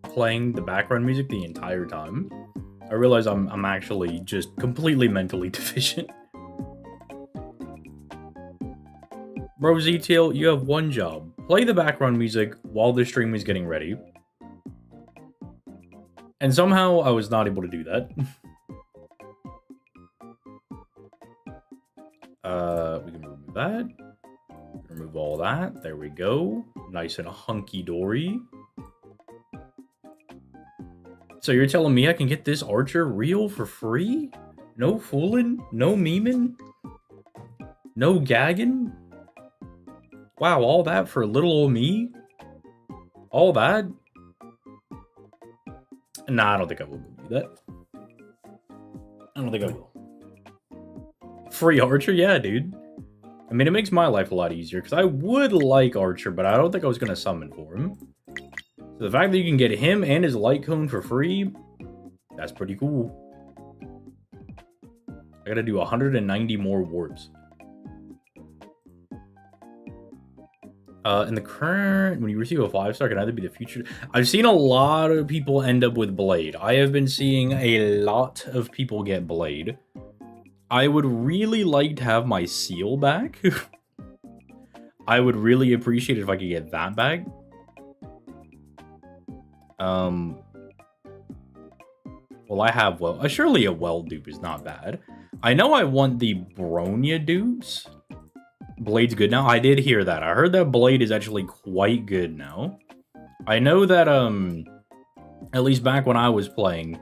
playing the background music the entire time, I realize I'm actually just completely mentally deficient. Bro, ZTL, you have one job. Play the background music while the stream is getting ready. And somehow I was not able to do that. We can remove that. Remove all that. There we go. Nice and hunky-dory. So you're telling me I can get this Archer reel for free? No fooling? No memeing? No gagging? Wow, all that for little old me? All that? Nah, I don't think I will do that. I don't think I will. Free Archer? Yeah, dude. I mean, it makes my life a lot easier, because I would like Archer, but I don't think I was going to summon for him. So the fact that you can get him and his light cone for free, that's pretty cool. I gotta do 190 more warps. In the current, when you receive a 5-star, it can either be the future. I've seen a lot of people end up with Blade. I have been seeing a lot of people get Blade. I would really like to have my seal back. I would really appreciate it if I could get that back. Well, I have, well, surely a Weld dupe is not bad. I know I want the Bronya dupes. Blade's good now. I did hear that. I heard that Blade is actually quite good now. I know that, at least back when I was playing,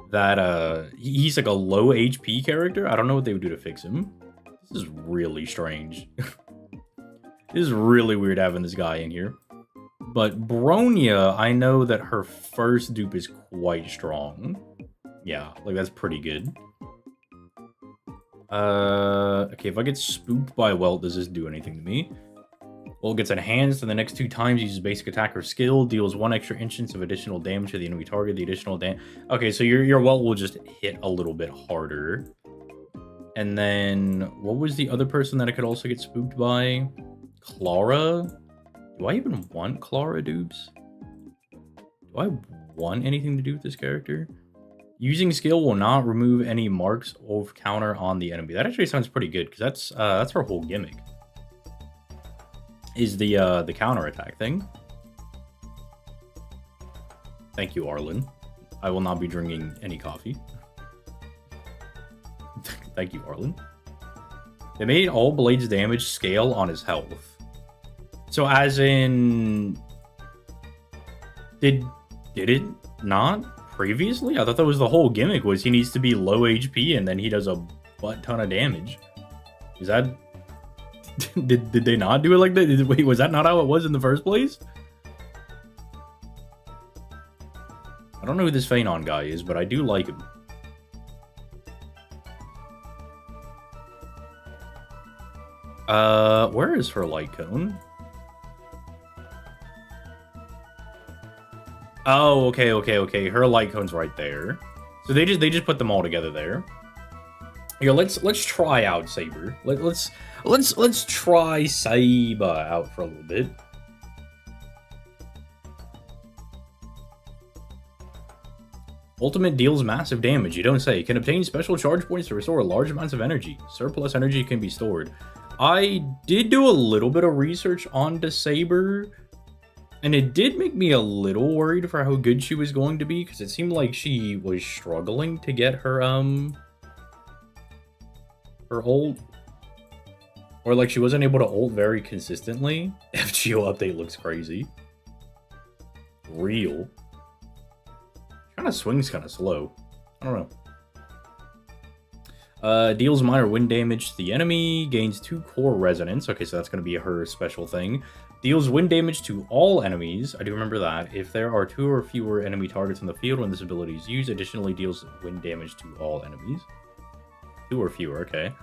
that, he's like a low HP character. I don't know what they would do to fix him. This is really strange. This is really weird having this guy in here. But Bronya, I know that her first dupe is quite strong. Yeah, like that's pretty good. Okay, if I get spooked by Welt, does this do anything to me? Well, it gets enhanced, and the next 2 times uses basic attack or skill, deals 1 extra instance of additional damage to the enemy target. The additional damage. Okay, so your Welt will just hit a little bit harder. And then, what was the other person that I could also get spooked by? Clara? Do I even want Clara dupes? Do I want anything to do with this character? Using skill will not remove any marks of counter on the enemy. That actually sounds pretty good, because that's her whole gimmick. Is the counter attack thing. Thank you, Arlen. I will not be drinking any coffee. Thank you, Arlen. They made all Blade's damage scale on his health. So as in... Did it not previously? I thought that was the whole gimmick, was he needs to be low HP and then he does a butt ton of damage. Is that... did they not do it like that? Wait, was that not how it was in the first place? I don't know who this Phanon guy is, but I do like him. Where is her light cone? Oh, okay. Her light cone's right there. So they just put them all together there. Here, let's try out Saber. Let's try SAIBA out for a little bit. Ultimate deals massive damage. You don't say. Can obtain special charge points to restore large amounts of energy. Surplus energy can be stored. I did do a little bit of research onto Saber. And it did make me a little worried for how good she was going to be, because it seemed like she was struggling to get her ult. Or like she wasn't able to ult very consistently. FGO update looks crazy. Real. Kind of swings kind of slow. I don't know. Deals minor wind damage to the enemy. Gains 2 core resonance. Okay, so that's going to be her special thing. Deals wind damage to all enemies. I do remember that. If there are 2 or fewer enemy targets in the field when this ability is used, additionally deals wind damage to all enemies. 2 or fewer, okay.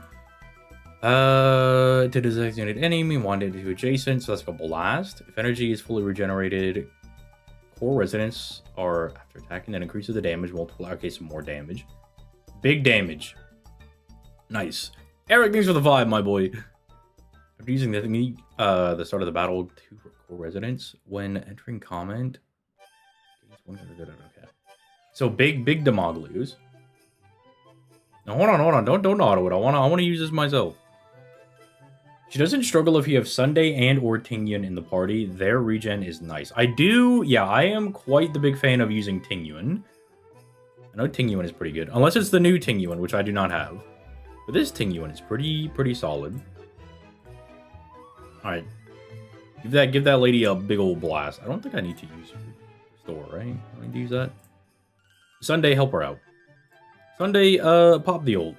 To designate enemy, wanted to adjacent, so that's like a blast. If energy is fully regenerated, core resonance are after attacking, that increases the damage multiplier. Okay, some more damage. Big damage. Nice. Eric, thanks for the vibe, my boy. After using the start of the battle to core residence when entering comment. Okay. So big Demoglios. Now hold on. Don't auto it. I wanna use this myself. She doesn't struggle if you have Sunday and or Tingyun in the party. Their regen is nice. I am quite the big fan of using Tingyun. I know Tingyun is pretty good. Unless it's the new Tingyun, which I do not have. But this Tingyun is pretty solid. Alright. Give that lady a big old blast. I don't think I need to use Restore, right? I need to use that. Sunday, help her out. Sunday, pop the ult.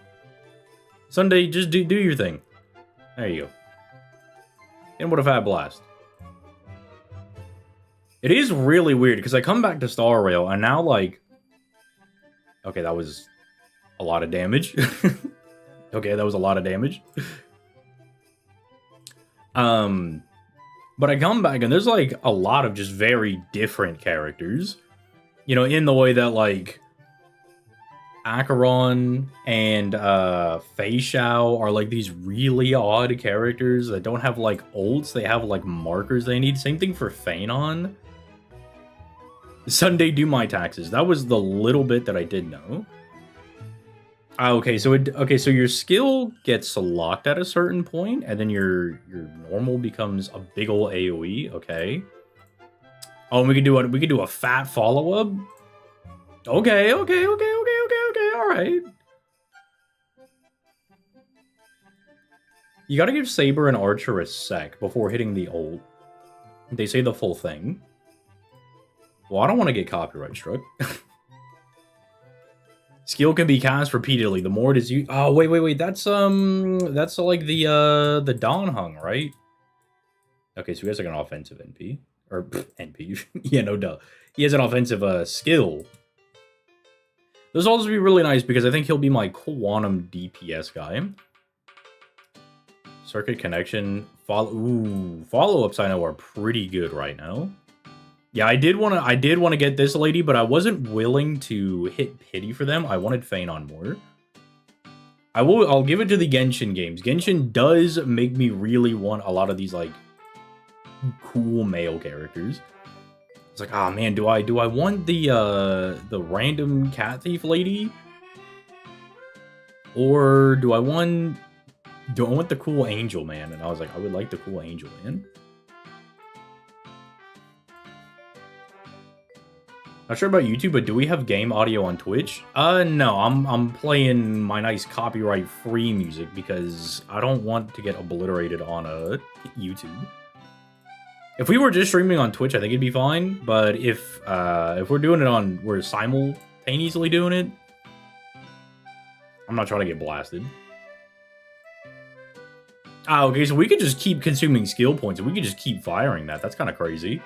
Sunday, just do your thing. There you go. And what a fat blast. It is really weird, because I come back to Star Rail, and now, like... Okay, that was a lot of damage. Okay, that was a lot of damage. But I come back, and there's, like, a lot of just very different characters. You know, in the way that, like... Acheron and Fei Xiao are like these really odd characters that don't have like ults, they have like markers they need. Same thing for Phanon. Sunday, do my taxes. That was the little bit that I did know. Okay, so your skill gets locked at a certain point, and then your normal becomes a big ol' AoE. Okay. Oh, and we could do a fat follow up. Okay. All right. You gotta give Saber and Archer a sec before hitting the ult. They say the full thing. Well, I don't want to get copyright struck. Skill can be cast repeatedly. The more it is used. Oh, wait. That's like the Dawn Hung, right? Okay, so he has like an offensive NP. Or NP. Yeah, no duh. He has an offensive skill. This will also be really nice because I think he'll be my quantum DPS guy. Circuit connection. Follow-ups I know are pretty good right now. Yeah, I did want to get this lady, but I wasn't willing to hit pity for them. I wanted Phanon more. I'll give it to the Genshin games. Genshin does make me really want a lot of these like cool male characters. It's like, ah, man, do I want the random cat thief lady, or do I want the cool angel man? And I was like, I would like the cool angel man. Not sure about YouTube, but do we have game audio on Twitch? No, I'm playing my nice copyright-free music because I don't want to get obliterated on YouTube. If we were just streaming on Twitch, I think it'd be fine. But if we're doing it we're simultaneously doing it, I'm not trying to get blasted. Ah, okay, so we could just keep consuming skill points, and we could just keep firing that. That's kind of crazy.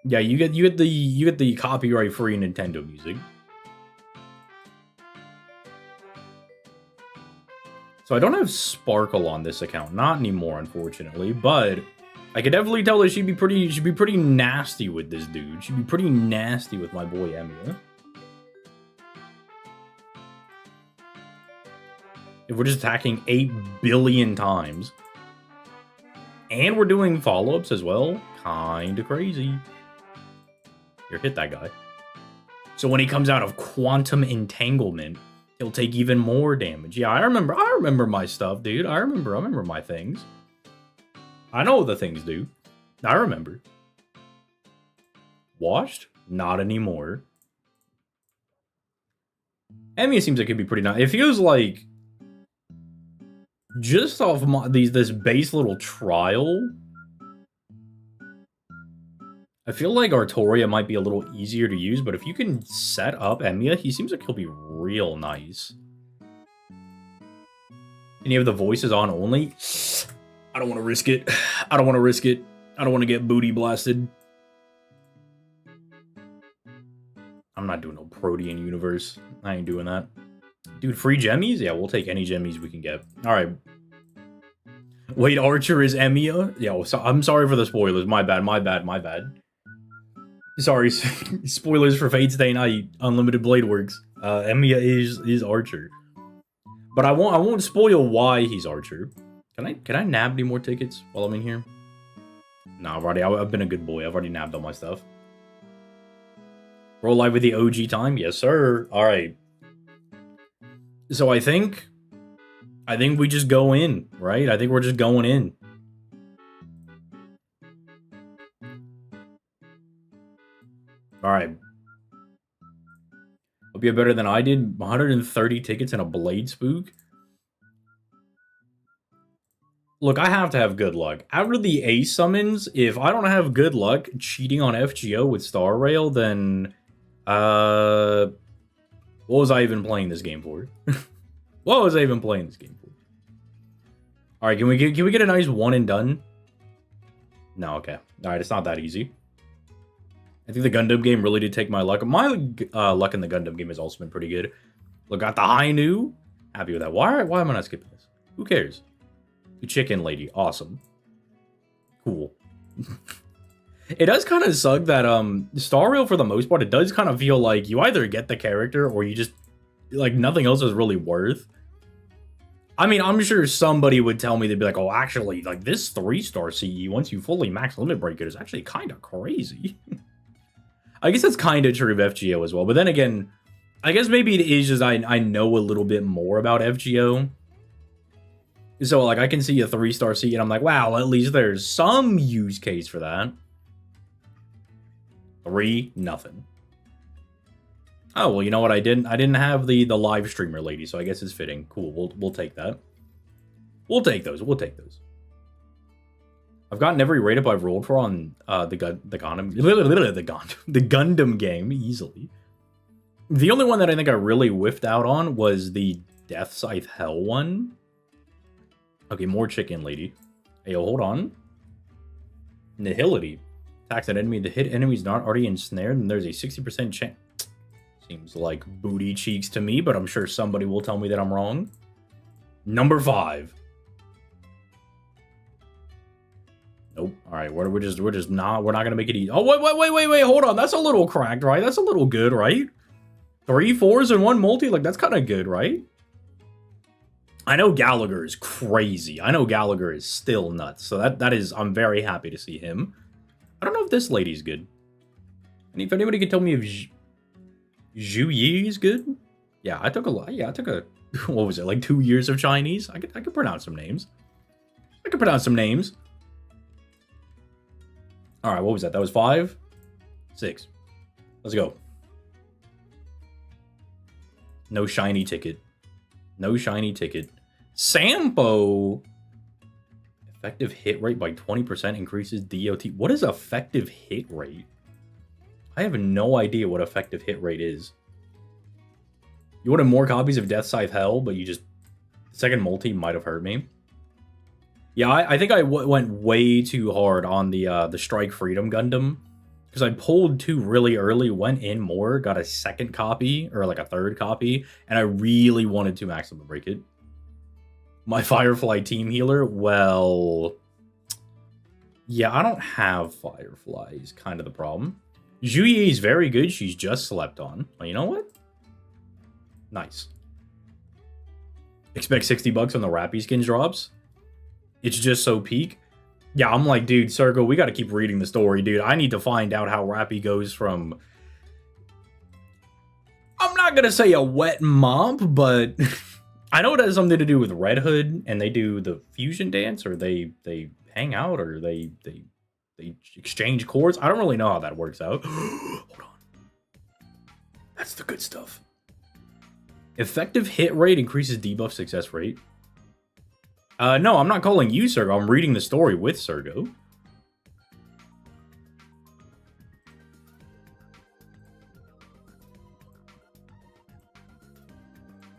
Yeah, you get the copyright-free Nintendo music. So I don't have Sparkle on this account, not anymore, unfortunately. But I could definitely tell that she'd be pretty nasty with this dude. She'd be pretty nasty with my boy Emiya. If we're just attacking 8 billion times, and we're doing follow-ups as well, kinda crazy. Here, hit that guy. So when he comes out of Quantum Entanglement, he'll take even more damage. Yeah, I remember my stuff, dude. I remember my things. I know what the things do. I remember. Washed? Not anymore. Emiya seems like it could be pretty nice. It feels like just off this base little trial, I feel like Artoria might be a little easier to use, but if you can set up Emiya, he seems like he'll be real nice. And you have the voices on only? I don't want to risk it. I don't want to risk it. I don't want to get booty blasted. I'm not doing no Protean universe. I ain't doing that. Dude, free gemmies? Yeah, we'll take any gemmies we can get. Alright. Wait, Archer is Emiya? Yeah, well, so, I'm sorry for the spoilers. My bad. Sorry, spoilers for Fate Stay Night, Unlimited Blade Works. Emiya is Archer. But I won't spoil why he's Archer. Can I nab any more tickets while I'm in here? No, I've been a good boy. I've already nabbed all my stuff. Roll live with the OG time? Yes, sir. All right. So I think we just go in, right? I think we're just going in. All right. Hope you have better than I did. 130 tickets and a Blade Spook. Look, I have to have good luck. After the Ace summons, if I don't have good luck cheating on FGO with Star Rail, then what was I even playing this game for? What was I even playing this game for? All right, can we get a nice one and done? No, okay. All right, it's not that easy. I think the Gundam game really did take my luck. My luck in the Gundam game has also been pretty good. Look, got the Hainu. Happy with that. Why am I not skipping this? Who cares? The chicken lady. Awesome. Cool. It does kind of suck that Star Rail, for the most part, it does kind of feel like you either get the character or you just, like, nothing else is really worth. I mean, I'm sure somebody would tell me, they'd be like, oh, actually, like, this 3-star CE, once you fully max Limit Break it, is actually kind of crazy. I guess that's kind of true of FGO as well. But then again, I guess maybe it is just I know a little bit more about FGO. So, like, I can see a 3-star CE, and I'm like, wow, at least there's some use case for that. 3, nothing. Oh, well, you know what? I didn't have the live streamer lady, so I guess it's fitting. Cool, we'll take that. We'll take those. I've gotten every raid up I've rolled for on the Gundam game easily. The only one that I think I really whiffed out on was the Death Scythe Hell one. Okay, more chicken lady. Hey, yo, hold on. Nihility. Attacks an enemy. The hit enemy's not already ensnared, and there's a 60% chance. Seems like booty cheeks to me, but I'm sure somebody will tell me that I'm wrong. Number 5. Nope. All right, we're not gonna make it easy. Oh wait, hold on. That's a little cracked, right? That's a little good, right? 3 4s and 1 multi, like that's kind of good, right? I know Gallagher is crazy. I know Gallagher is still nuts. So that is, I'm very happy to see him. I don't know if this lady's good. And if anybody could tell me if Zhu Yi is good. Yeah, I took a what was it, like 2 years of Chinese? I could pronounce some names. All right, what was that? That was 5, 6. Let's go. No shiny ticket. Sampo. Effective hit rate by 20% increases DOT. What is effective hit rate? I have no idea what effective hit rate is. You wanted more copies of Death Scythe Hell, but you just... Second multi might have hurt me. Yeah, I think I went way too hard on the Strike Freedom Gundam. Because I pulled 2 really early, went in more, got a second copy, or like a third copy, and I really wanted to maximum break it. My Firefly team healer, well... Yeah, I don't have Firefly is kind of the problem. Zhu Yi is very good, she's just slept on. Well, you know what? Nice. Expect 60 bucks on the Rappy skins drops. It's just so peak. Yeah, I'm like, dude, Sergo, we got to keep reading the story, dude. I need to find out how Rappy goes from... I'm not going to say a wet mop, but I know it has something to do with Red Hood, and they do the fusion dance, or they hang out, or they exchange cores. I don't really know how that works out. Hold on. That's the good stuff. Effective hit rate increases debuff success rate. No, I'm not calling you Sergo. I'm reading the story with Sergo.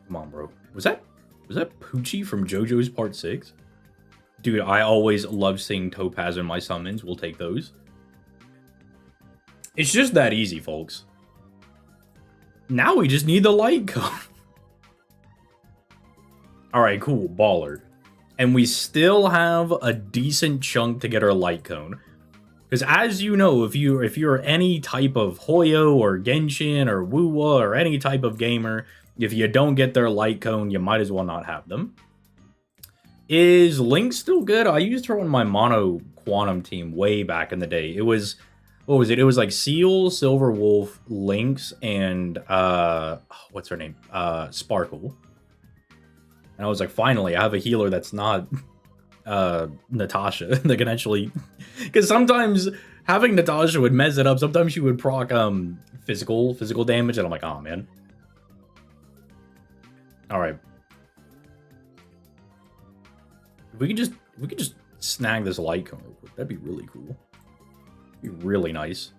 Come on, bro. Was that Poochie from JoJo's Part 6? Dude, I always love seeing Topaz in my summons. We'll take those. It's just that easy, folks. Now we just need the light cone. Alright, cool. Baller. And we still have a decent chunk to get our light cone. Because as you know, if you're any type of Hoyo or Genshin or Wuwa or any type of gamer, if you don't get their light cone, you might as well not have them. Is Link still good? I used her on my mono quantum team way back in the day. It was, what was it? It was like Seal, Silver Wolf, Lynx, and what's her name? Sparkle. And I was like, finally, I have a healer that's not Natasha that can actually, because sometimes having Natasha would mess it up. Sometimes she would proc physical damage, and I'm like, oh man. All right. If we could just snag this light cone real quick, that'd be really cool. Be really nice.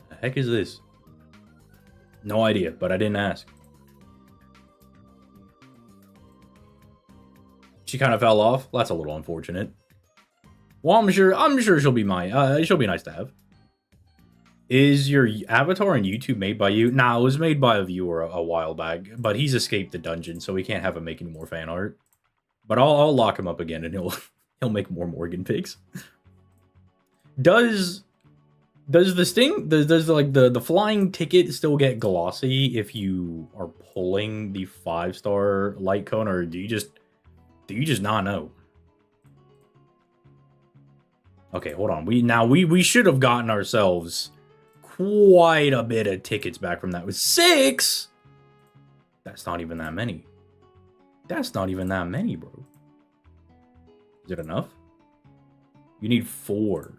The heck is this? No idea, but I didn't ask. She kind of fell off. That's a little unfortunate. Well, I'm sure she'll be she'll be nice to have. Is your avatar on YouTube made by you? Nah, it was made by a viewer a while back, but he's escaped the dungeon, so we can't have him make any more fan art. But I'll lock him up again, and he'll make more Morgan pics. Does the sting does like the flying ticket still get glossy if you are pulling the 5-star light cone, or do you just not know? Okay, hold on. We should have gotten ourselves quite a bit of tickets back from that. With 6? That's not even that many. That's not even that many, bro. Is it enough? You need 4.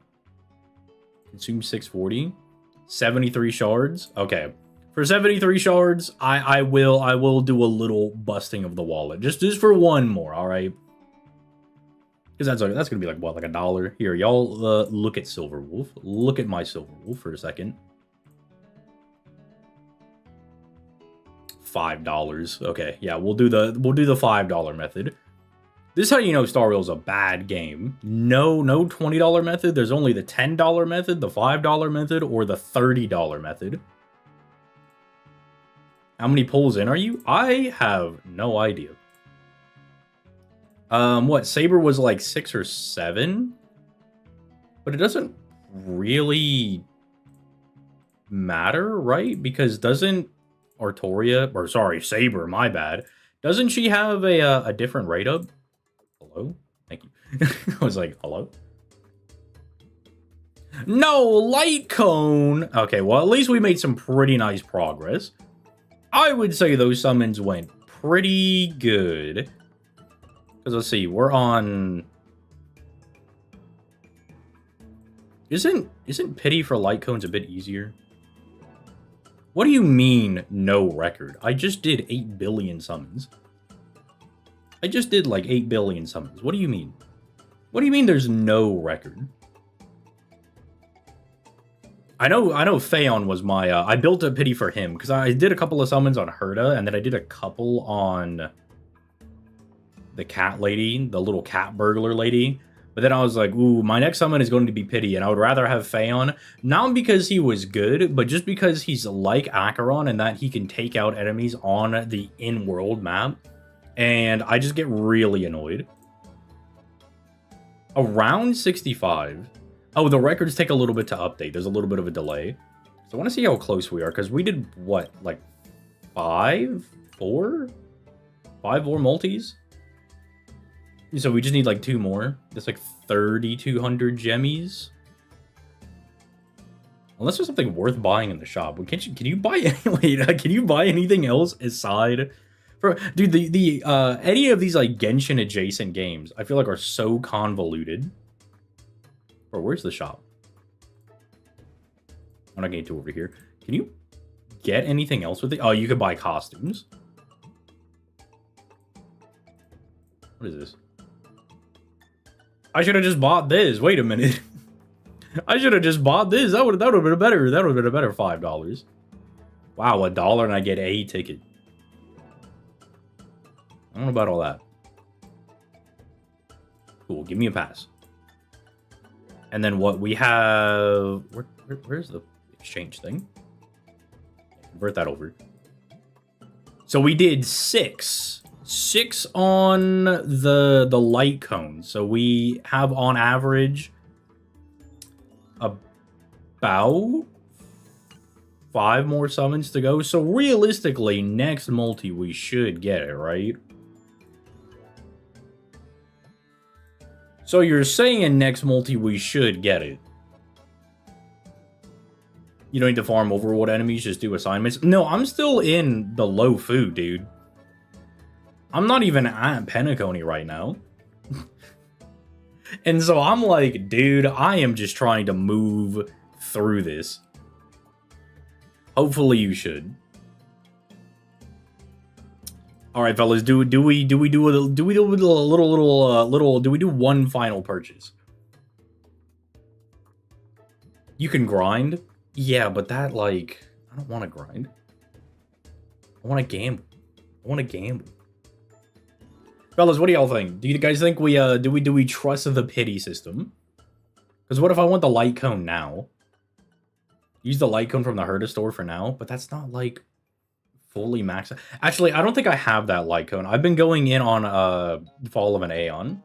Consume 640. 73 shards. Okay. For 73 shards, I will do a little busting of the wallet. Just for one more, alright? Because that's gonna be like what, like $1? Here, y'all look at Silver Wolf. Look at my Silver Wolf for a second. $5. Okay, yeah, we'll do the $5 method. This is how you know Star Rail's a bad game. No $20 method. There's only the $10 method, the $5 method, or the $30 method. How many pulls in are you? I have no idea. What, Saber was like 6 or 7? But it doesn't really matter, right? Because doesn't Artoria, or sorry, Saber, my bad. Doesn't she have a different rate up? Hello? Thank you. I was like, hello? No, light cone! Okay, well, at least we made some pretty nice progress. I would say those summons went pretty good. Because let's see, we're on... Isn't pity for light cones a bit easier? What do you mean, no record? I just did 8 billion summons. I just did like 8 billion summons. What do you mean? What do you mean there's no record? I know Phaon was my... I built a pity for him, because I did a couple of summons on Herta, and then I did a couple on the cat lady, the little cat burglar lady. But then I was like, ooh, my next summon is going to be pity, and I would rather have Phaon, not because he was good, but just because he's like Acheron, and that he can take out enemies on the in-world map. And I just get really annoyed. Around 65... Oh, the records take a little bit to update. There's a little bit of a delay. So I want to see how close we are, because we did, what, like 5 more multis? So we just need like 2 more. That's like 3,200 gemmies. Unless there's something worth buying in the shop. Can you buy can you buy anything else aside from... Dude, the any of these like Genshin adjacent games, I feel like are so convoluted. Or where's the shop? I'm not getting to over here. Can you get anything else with it? Oh, you could buy costumes. What is this? I should have just bought this. Wait a minute. I should have just bought this. That would have been a better. That would have been a better $5. Wow, $1 and I get a ticket. I don't know about all that. Cool, give me a pass. And then what we have... Where's the exchange thing? Convert that over. So we did 6. 6 on the light cone. So we have on average about 5 more summons to go. So realistically, next multi we should get it, right? So you're saying in next multi we should get it? You don't need to farm Overworld enemies, just do assignments? No, I'm still in the low food, dude. I'm not even at Penacony right now. And so I'm like, dude, I am just trying to move through this. Hopefully you should. All right, fellas, do we do one final purchase? You can grind? Yeah, but that, like, I don't want to grind. I want to gamble. I want to gamble. Fellas, what do y'all think? Do you guys think we do we trust the pity system? Because what if I want the light cone now? Use the light cone from the Herda store for now, but that's not like fully maxed. Actually, I don't think I have that light cone. I've been going in on Fall of an Aeon.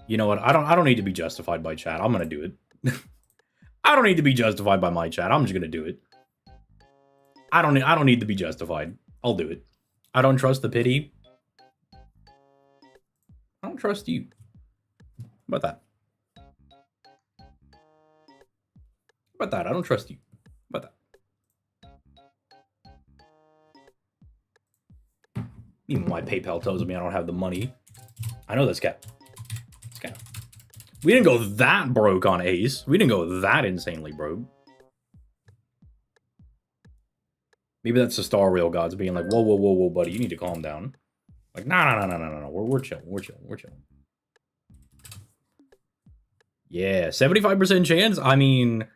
You know what? I don't need to be justified by chat. I'm gonna do it. I don't need to be justified by my chat. I'm just gonna do it. I don't need to be justified. I'll do it. I don't trust the pity. I don't trust you. How about that? How about that? I don't trust you. How about that? Even my PayPal tells me I don't have the money. I know this cat. This cat. We didn't go that broke on Ace. We didn't go that insanely broke. Maybe that's the Star Rail gods being like, whoa, buddy, you need to calm down. Like, no. We're chilling. We're chilling. Yeah, 75% chance. I mean,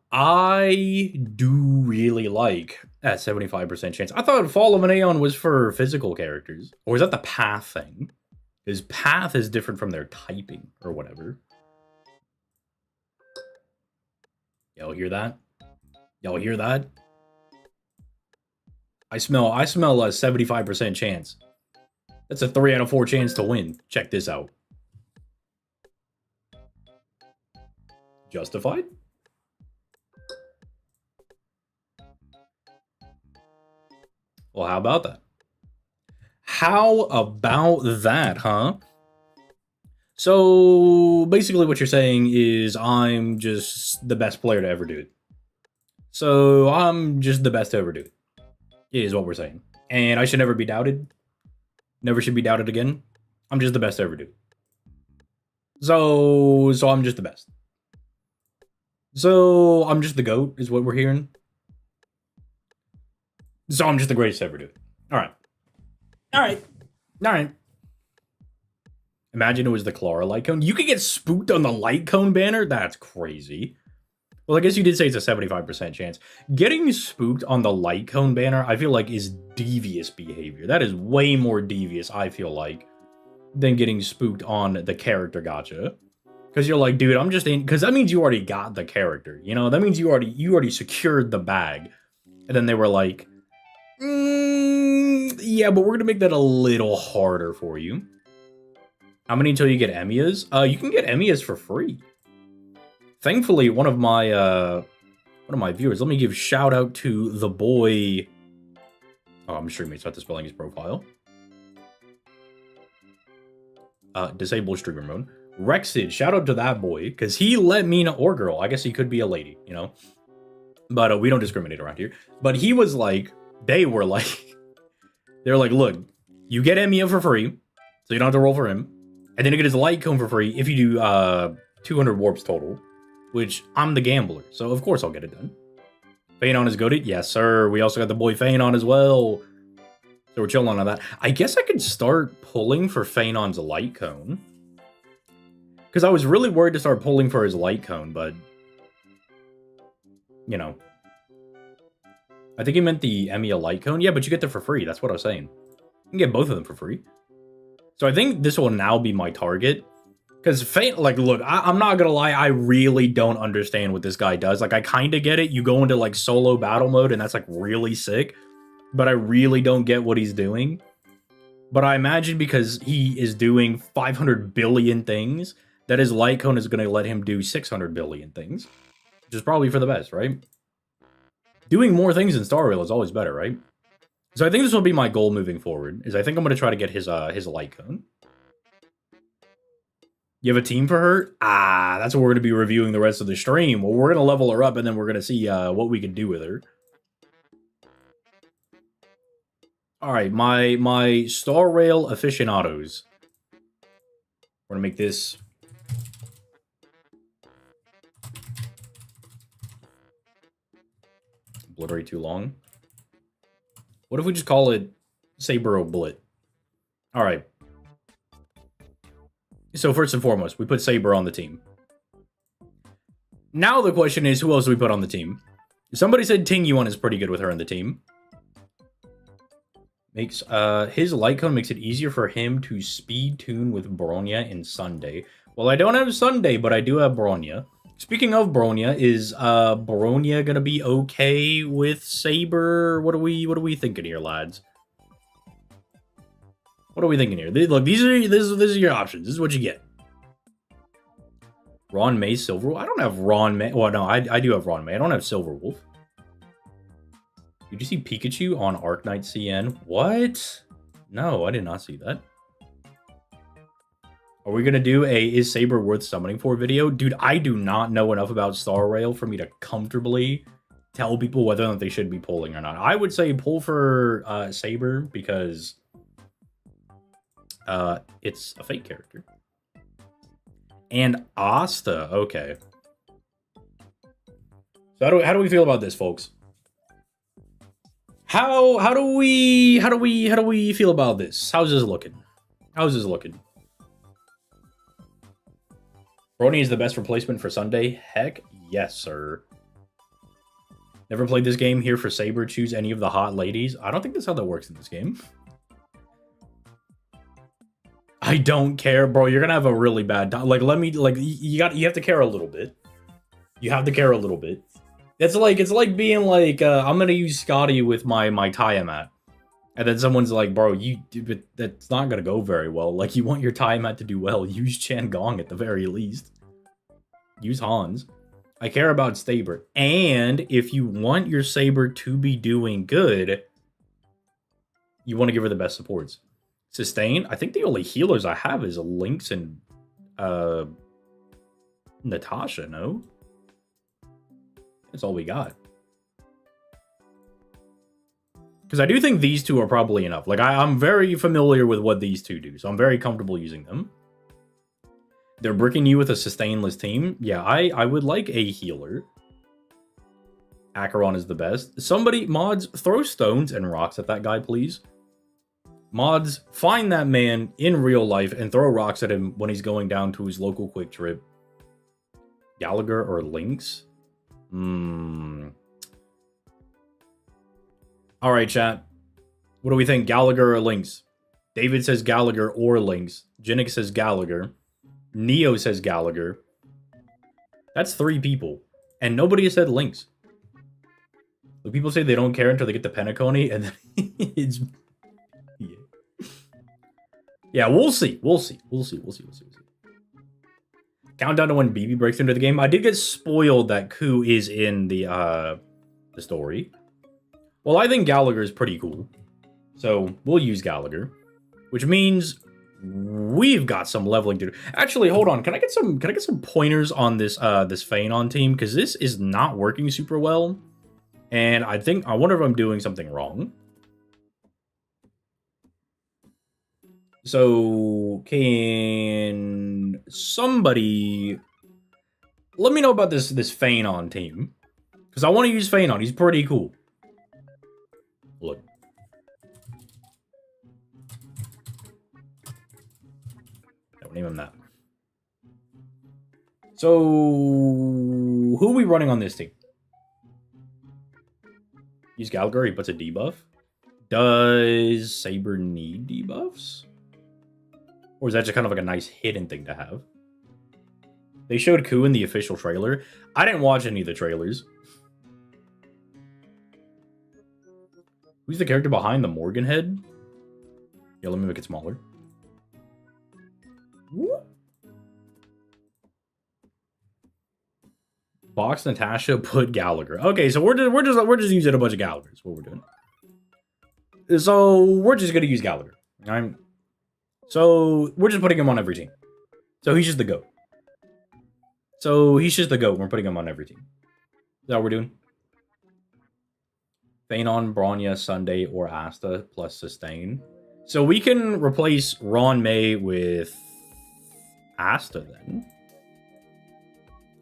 I do really like that 75% chance. I thought Fall of an Aeon was for physical characters. Or is that the path thing? Because path is different from their typing or whatever. Y'all hear that? Y'all hear that? I smell a 75% chance. That's a 3 out of 4 chance to win. Check this out. Justified? Well, how about that? How about that, huh? So, basically what you're saying is I'm just the best player to ever do it. So, I'm just the best to ever do it. Is what we're saying. And I should never be doubted. Never should be doubted again. I'm just the best to ever do. So I'm just the best. So I'm just the GOAT, is what we're hearing. So I'm just the greatest to ever do it. Alright. Imagine it was the Clara light cone. You could get spooked on the light cone banner? That's crazy. Well, I guess you did say it's a 75% chance. Getting spooked on the light cone banner, I feel like, is devious behavior. That is way more devious, I feel like, than getting spooked on the character gacha. Because you're like, dude, I'm just in... Because that means you already got the character, you know? That means you already secured the bag. And then they were like, yeah, but we're going to make that a little harder for you. How many until you get Emias? You can get Emias for free. Thankfully, one of my viewers, let me give shout out to the boy. Oh, I'm sure he may start spelling his profile. Disable streamer mode. Rexid, shout out to that boy, because he let me know, or girl, I guess he could be a lady, you know? But we don't discriminate around here. But he was like, they were like, look, you get Emia for free, so you don't have to roll for him. And then you get his light cone for free if you do 200 warps total. Which, I'm the gambler, so of course I'll get it done. Phaenon is goated? Yes, sir. We also got the boy Phaenon as well. So we're chilling on that. I guess I could start pulling for Phaenon's light cone. Because I was really worried to start pulling for his light cone, but... You know. I think he meant the Emiya light cone. Yeah, but you get them for free. That's what I was saying. You can get both of them for free. So I think this will now be my target. Because, like, look, I'm not gonna lie, I really don't understand what this guy does. Like, I kind of get it. You go into, like, solo battle mode, and that's, like, really sick. But I really don't get what he's doing. But I imagine because he is doing 500 billion things, that his light cone is gonna let him do 600 billion things. Which is probably for the best, right? Doing more things in Star Rail is always better, right? So I think this will be my goal moving forward, is I think I'm going to try to get his light cone. You have a team for her? Ah, that's what we're going to be reviewing the rest of the stream. Well, we're going to level her up, and then we're going to see what we can do with her. All right, my Star Rail aficionados. We're going to make this... Obliterate too long. What if we just call it Saber Oblit? All right. So first and foremost, we put Saber on the team. Now the question is, who else do we put on the team? Somebody said Ting Yuan is pretty good with her in the team. Makes his light cone makes it easier for him to speed tune with Bronya in Sunday. Well, I don't have Sunday, but I do have Bronya. Speaking of Bronya, is Bronya gonna be okay with Saber? What are we thinking here, lads? What are we thinking here? Look, these are your options. This is what you get. Ron May, Silver. I don't have Ron May. Well, no, I do have Ron May. I don't have Silver Wolf. Did you see Pikachu on Arknight CN? What? No, I did not see that. Are we gonna do a Is Saber Worth Summoning For video? Dude, I do not know enough about Star Rail for me to comfortably tell people whether or not they should be pulling or not. I would say pull for Saber because it's a fake character. And Asta, okay. So how do we feel about this, folks? How do we feel about this? How's this looking? How's this looking? Brony is the best replacement for Sunday? Heck yes, sir. Never played this game. Here for Saber. Choose any of the hot ladies. I don't think that's how that works in this game. I don't care, bro. You're gonna have a really bad time. Like, you have to care a little bit. You have to care a little bit. It's like being like, I'm gonna use Scotty with my Tiamat. And then someone's like, bro, but that's not gonna go very well. Like, you want your Tiamat to do well, use Chan Gong at the very least. Use Hans. I care about Saber. And if you want your Saber to be doing good, you want to give her the best supports. Sustain, I think the only healers I have is Lynx and Natasha, no? That's all we got. Because I do think these two are probably enough. Like, I'm very familiar with what these two do, so I'm very comfortable using them. They're bricking you with a sustainless team. Yeah, I would like a healer. Acheron is the best. Somebody, mods, throw stones and rocks at that guy, please. Mods, find that man in real life and throw rocks at him when he's going down to his local quick trip. Gallagher or Lynx? Alright, chat. What do we think? Gallagher or Lynx? David says Gallagher or Lynx. Jinx says Gallagher. Neo says Gallagher. That's 3 people. And nobody has said Lynx. Like, people say they don't care until they get the Penacony, and then it's... Yeah, we'll see. We'll see. Countdown to when BB breaks into the game. I did get spoiled that Ku is in the story. Well, I think Gallagher is pretty cool. So, we'll use Gallagher. Which means we've got some leveling to do. Actually, hold on. Can I get some pointers on this this Phaenon team? Because this is not working super well. And I wonder if I'm doing something wrong. So, can somebody let me know about this Phaenon team? Because I want to use Phaenon. He's pretty cool. Look. Don't name him that. So, who are we running on this team? Use Gallagher. He puts a debuff. Does Saber need debuffs? Or is that just kind of like a nice hidden thing to have? They showed Ku in the official trailer. I didn't watch any of the trailers. Who's the character behind the Morgan head? Yeah, let me make it smaller. Whoop. Box Natasha, put Gallagher. Okay, so we're just using a bunch of Gallaghers. What we're doing. So we're just gonna use Gallagher. So we're just putting him on every team. So he's just the GOAT. So he's just the GOAT. We're putting him on every team. Is that what we're doing? Phanon, Bronya, Sunday, or Asta plus sustain. So we can replace Ron May with Asta then.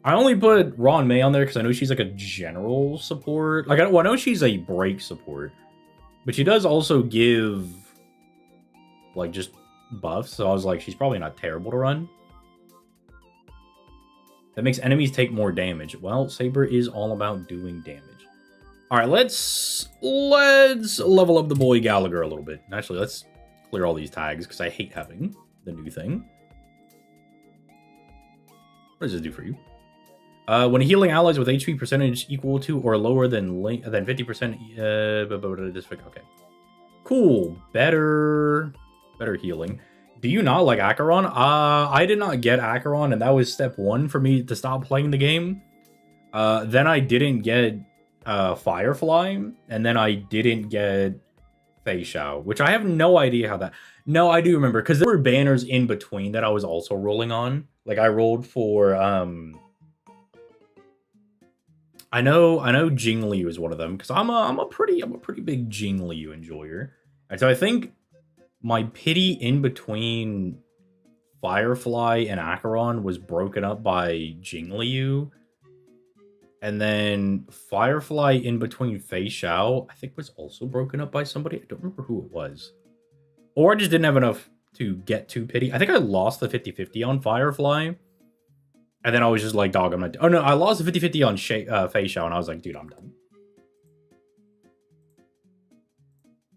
I only put Ron May on there because I know she's like a general support. Like, I know she's a break support, but she does also give like just buffs. So I was like, she's probably not terrible to run. That makes enemies take more damage. Well, Saber is all about doing damage. All right, let's level up the boy Gallagher a little bit. Actually, let's clear all these tags because I hate having the new thing. What does this do for you? When healing allies with HP percentage equal to or lower than 50%, okay. Cool. Better healing. Do you not like Acheron? I did not get Acheron, and that was step 1 for me to stop playing the game. Then I didn't get Firefly, and then I didn't get Fei Xiao, which I have no idea how that... No, I do remember, because there were banners in between that I was also rolling on. Like, I rolled for, I know Jing Liu is one of them, because I'm a pretty big Jing Liu enjoyer. And so I think my pity in between Firefly and Acheron was broken up by Jing Liu. And then Firefly in between Fei Xiao, I think was also broken up by somebody. I don't remember who it was. Or I just didn't have enough to get to pity. I think I lost the 50-50 on Firefly. And then I was just like, dog, I'm not... Oh, no, I lost the 50-50 on Fei Xiao, and I was like, dude, I'm done.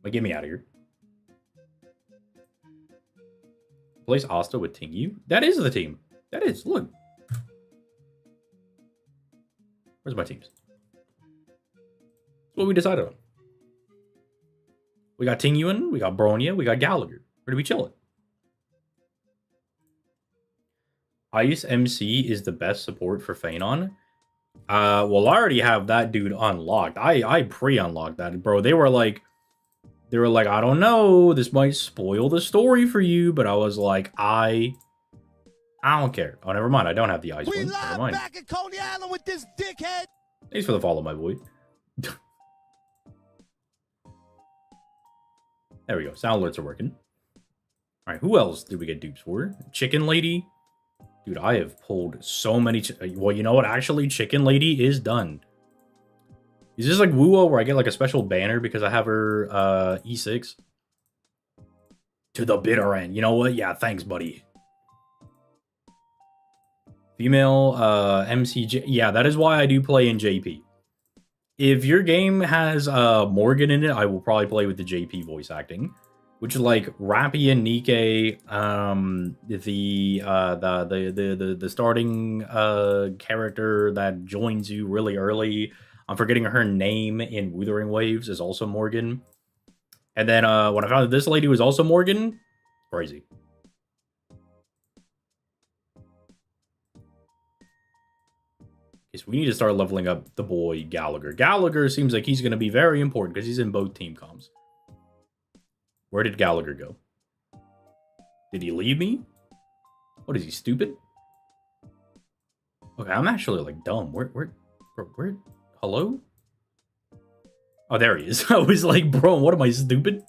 Like, get me out of here. Place Asta with Tingyu? That is the team. That is. Look. Where's my teams? That's what we decided on. We got Tingyuan, we got Bronya, we got Gallagher. Where do we chill it? Ice MC is the best support for Phanon. Well, I already have that dude unlocked. I pre-unlocked that, bro. They were like, I don't know, this might spoil the story for you, but I was like, I don't care. Oh, never mind. I don't have the ice one. Never mind. Back at Coney Island with this dickhead. Thanks for the follow, my boy. There we go. Sound alerts are working. All right, who else did we get dupes for? Chicken Lady. Dude, I have pulled so many... Well, you know what? Actually, Chicken Lady is done. Is this like Wuo where I get like a special banner because I have her E6? To the bitter end. You know what? Yeah, thanks, buddy. Female MCJ. Yeah, that is why I do play in JP. If your game has Morgan in it, I will probably play with the JP voice acting, which is like Rappy and Nikke, the starting character that joins you really early. I'm forgetting her name in Wuthering Waves is also Morgan. And then when I found that this lady was also Morgan, crazy. So we need to start leveling up the boy Gallagher. Gallagher seems like he's going to be very important because he's in both team comms. Where did Gallagher go? Did he leave me? What is he, stupid? Okay, I'm actually like dumb. Where, hello? Oh, there he is. I was like, bro, what am I, stupid?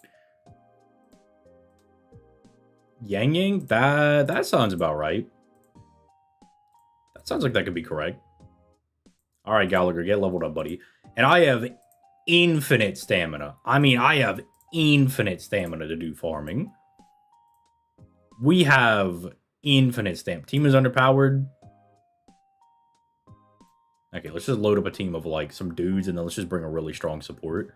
Yang Yang? That sounds about right. That sounds like that could be correct. All right, Gallagher, get leveled up, buddy. And I have infinite stamina. I mean, I have infinite stamina to do farming. We have infinite stamina. Team is underpowered. Okay, let's just load up a team of, like, some dudes, and then let's just bring a really strong support.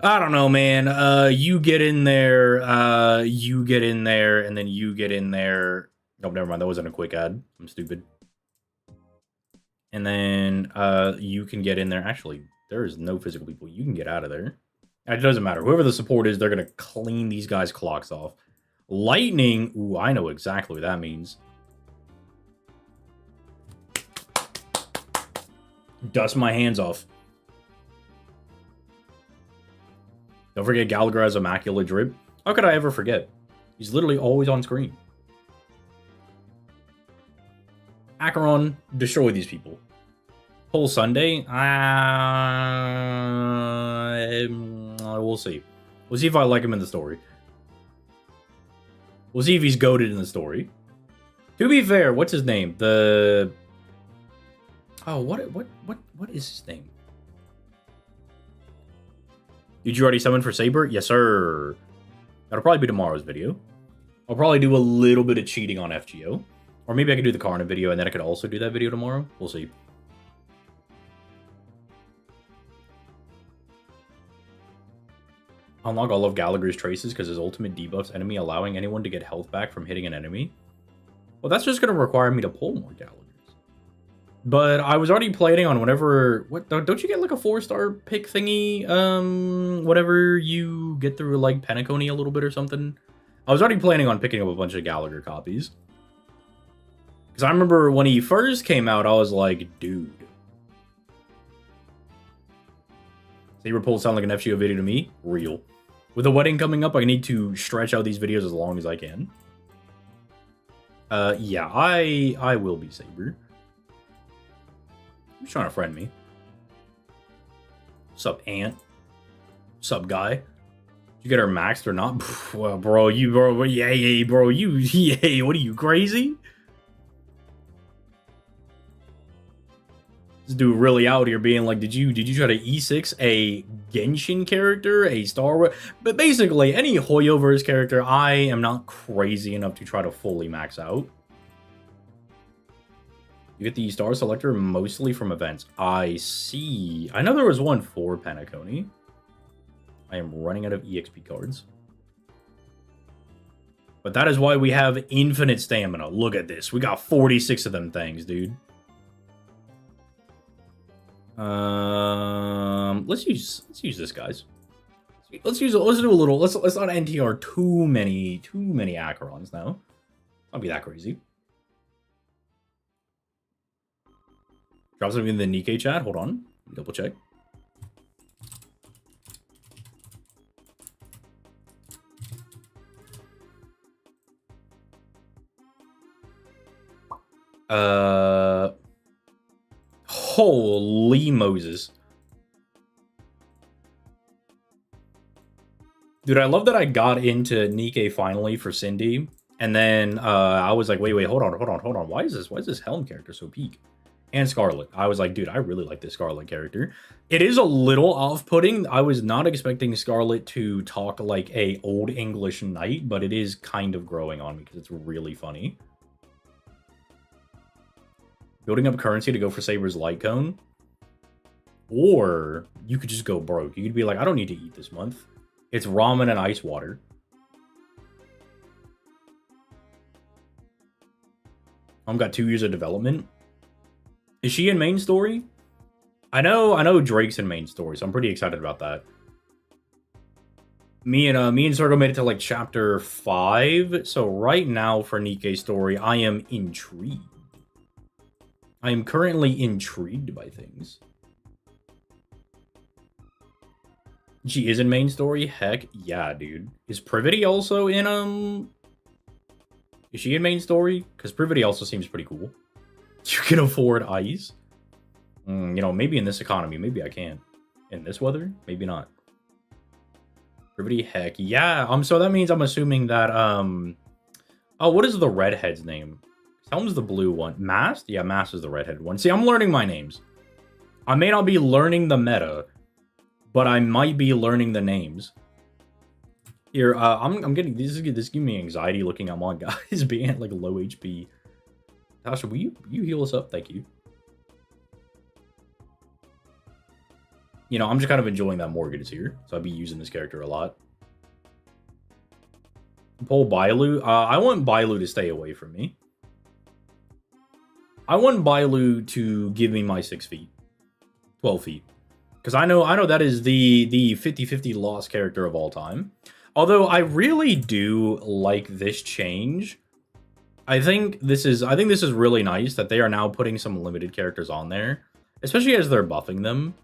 I don't know, man. You get in there. You get in there, and then you get in there. Oh, never mind. That wasn't a quick ad. I'm stupid. And then you can get in there. Actually, there is no physical people. You can get out of there. It doesn't matter. Whoever the support is, they're going to clean these guys' clocks off. Lightning. Ooh, I know exactly what that means. Dust my hands off. Don't forget Gallagher has Immaculate Drip. How could I ever forget? He's literally always on screen. Acheron, destroy these people. Whole Sunday? We'll see. We'll see if I like him in the story. We'll see if he's goated in the story. To be fair, what's his name? The... Oh, what is his name? Did you already summon for Saber? Yes, sir. That'll probably be tomorrow's video. I'll probably do a little bit of cheating on FGO. Or maybe I could do the Karna video, and then I could also do that video tomorrow. We'll see. Unlock all of Gallagher's traces because his ultimate debuffs enemy, allowing anyone to get health back from hitting an enemy. Well, that's just going to require me to pull more Gallagher's. But I was already planning on whenever... What? Don't you get like a 4-star pick thingy? Whenever you get through like Penacony a little bit or something? I was already planning on picking up a bunch of Gallagher copies. Because I remember when he first came out, I was like, dude. Saber pulls sound like an FGO video to me? Real. With the wedding coming up, I need to stretch out these videos as long as I can. Yeah, I will be Saber. Who's trying to friend me? Sup, Ant? Sup, guy? Did you get her maxed or not? Well, bro, yay, bro, yay, what are you, crazy? This dude really out here being like, did you try to E6 a Genshin character, a Star Wars? But basically, any Hoyoverse character, I am not crazy enough to try to fully max out. You get the star selector mostly from events. I see. I know there was one for Penacony. I am running out of EXP cards. But that is why we have infinite stamina. Look at this. We got 46 of them things, dude. Let's use this, guys. Let's do a little. Let's not NTR too many Acherons now. Don't be that crazy. Drop something in the Nikkei chat. Hold on. Double check. Holy Moses. Dude, I love that I got into Nikkei finally for Cindy. And then I was like, wait, hold on. Why is this Helm character so peak? And Scarlet. I was like, dude, I really like this Scarlet character. It is a little off-putting. I was not expecting Scarlet to talk like a old English knight, but it is kind of growing on me because it's really funny. Building up currency to go for Saber's Light Cone. Or you could just go broke. You could be like, I don't need to eat this month. It's ramen and ice water. I've got 2 years of development. Is she in main story? I know Drake's in main story, so I'm pretty excited about that. Me and Sergo made it to like chapter 5. So right now for Nikkei story, I am intrigued. I am currently intrigued by things. She is in main story? Heck yeah, dude. Is Privity also in, Is she in main story? Because Privity also seems pretty cool. You can afford ice? You know, maybe in this economy. Maybe I can. In this weather? Maybe not. Privity? Heck yeah. So that means I'm assuming that, Oh, what is the redhead's name? Helm's the blue one. Mast? Yeah, Mast is the redhead one. See, I'm learning my names. I may not be learning the meta, but I might be learning the names. Here, I'm getting this is giving me anxiety looking at my guys being at like low HP. Tasha, will you heal us up? Thank you. You know, I'm just kind of enjoying that Morgan is here, so I'll be using this character a lot. Pull Bailu. I want Bailu to stay away from me. I want Bailu to give me my 6 feet. 12 feet. Because I know that is the 50-50 lost character of all time. Although I really do like this change. I think this is really nice that they are now putting some limited characters on there. Especially as they're buffing them.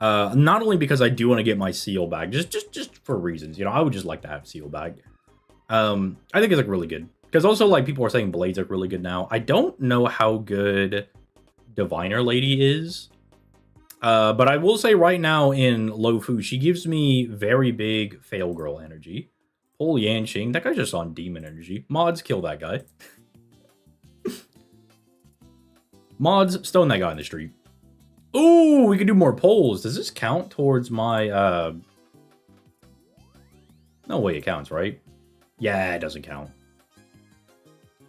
Not only because I do want to get my seal back, just for reasons. You know, I would just like to have seal back. I think it's like really good. Because also like people are saying blades look really good now. I don't know how good Diviner Lady is. But I will say right now in Lofu, she gives me very big fail girl energy. Pol Yanqing, that guy's just on demon energy. Mods, kill that guy. Mods, stone that guy in the street. Ooh, we can do more polls. Does this count towards my, No way it counts, right? Yeah, it doesn't count.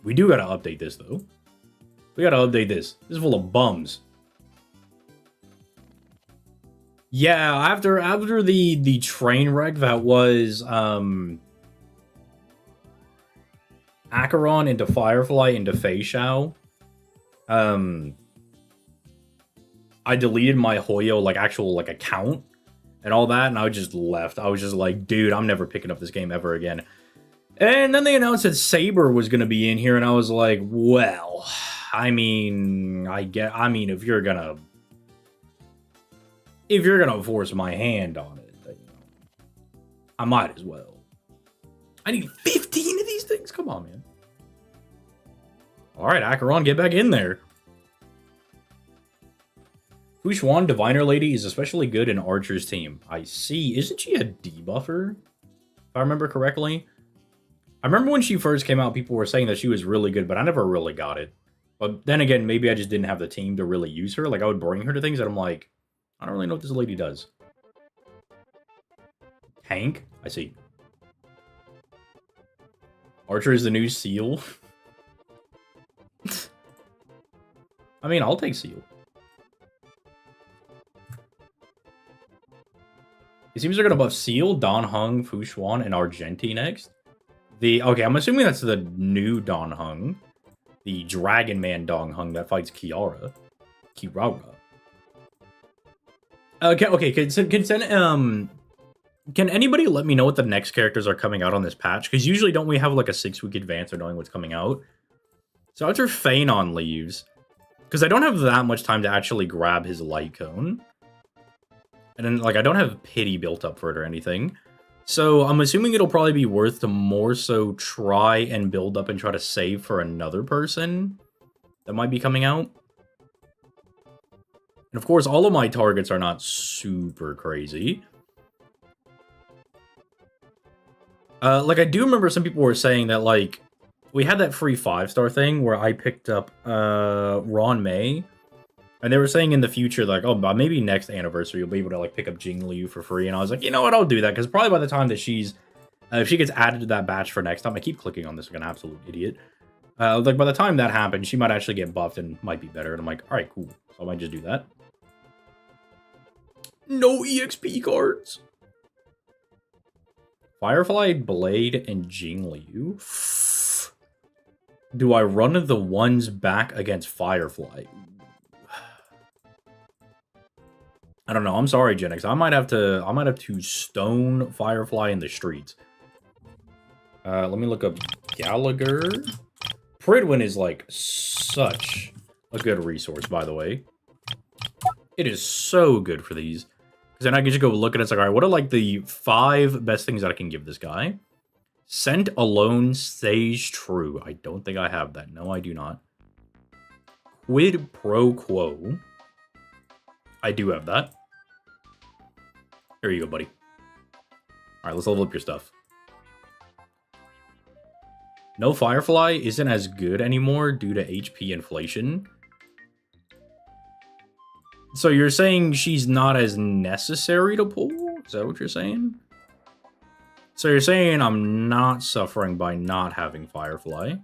We do gotta update this, though. We gotta update this. This is full of bums. Yeah, after the train wreck that was, Acheron into Firefly into Fei Shao, I deleted my Hoyo, like, actual, like, account and all that, and I just left. I was just like, dude, I'm never picking up this game ever again. And then they announced that Saber was going to be in here, and I was like, well, I mean, if you're gonna force my hand on it, then, you know, I might as well. I need 15 of these things? Come on, man. All right, Acheron, get back in there. Fuxuan, Diviner Lady, is especially good in Archer's team. I see. Isn't she a debuffer? If I remember correctly. I remember when she first came out, people were saying that she was really good, but I never really got it. But then again, maybe I just didn't have the team to really use her. Like, I would bring her to things that I'm like, I don't really know what this lady does. Hank? I see. Archer is the new Seal. I mean, I'll take Seal. It seems they're going to buff Seal, Don Hung, Fuxuan, and Argenti next. Okay, I'm assuming that's the new Don Hung. The Dragon Man Don Hung that fights Kirara. Okay, can anybody let me know what the next characters are coming out on this patch? Because usually don't we have like a 6-week advance of knowing what's coming out? So after Phanon leaves, because I don't have that much time to actually grab his light cone. And then, like, I don't have pity built up for it or anything. So I'm assuming it'll probably be worth to more so try and build up and try to save for another person that might be coming out. And of course, all of my targets are not super crazy. Like, I do remember some people were saying that, like, we had that free 5-star thing where I picked up Ron May. And they were saying in the future, like, oh, maybe next anniversary you'll be able to, like, pick up Jing Liu for free. And I was like, you know what, I'll do that. Because probably by the time that she's... if she gets added to that batch for next time... I keep clicking on this like an absolute idiot. Like, by the time that happens, she might actually get buffed and might be better. And I'm like, alright, cool. So I might just do that. No EXP cards! Firefly, Blade, and Jing Liu. Do I run the ones back against Firefly? I don't know. I'm sorry, Genix. I might have to stone Firefly in the streets. Let me look up Gallagher. Pridwin is like such a good resource, by the way. It is so good for these. Because then I can just go look at it. It's like, all right, what are like the 5 best things that I can give this guy? Scent alone stays true. I don't think I have that. No, I do not. Quid pro quo. I do have that. There you go, buddy. Alright, let's level up your stuff. No Firefly isn't as good anymore due to HP inflation. So you're saying she's not as necessary to pull? Is that what you're saying? So you're saying I'm not suffering by not having Firefly?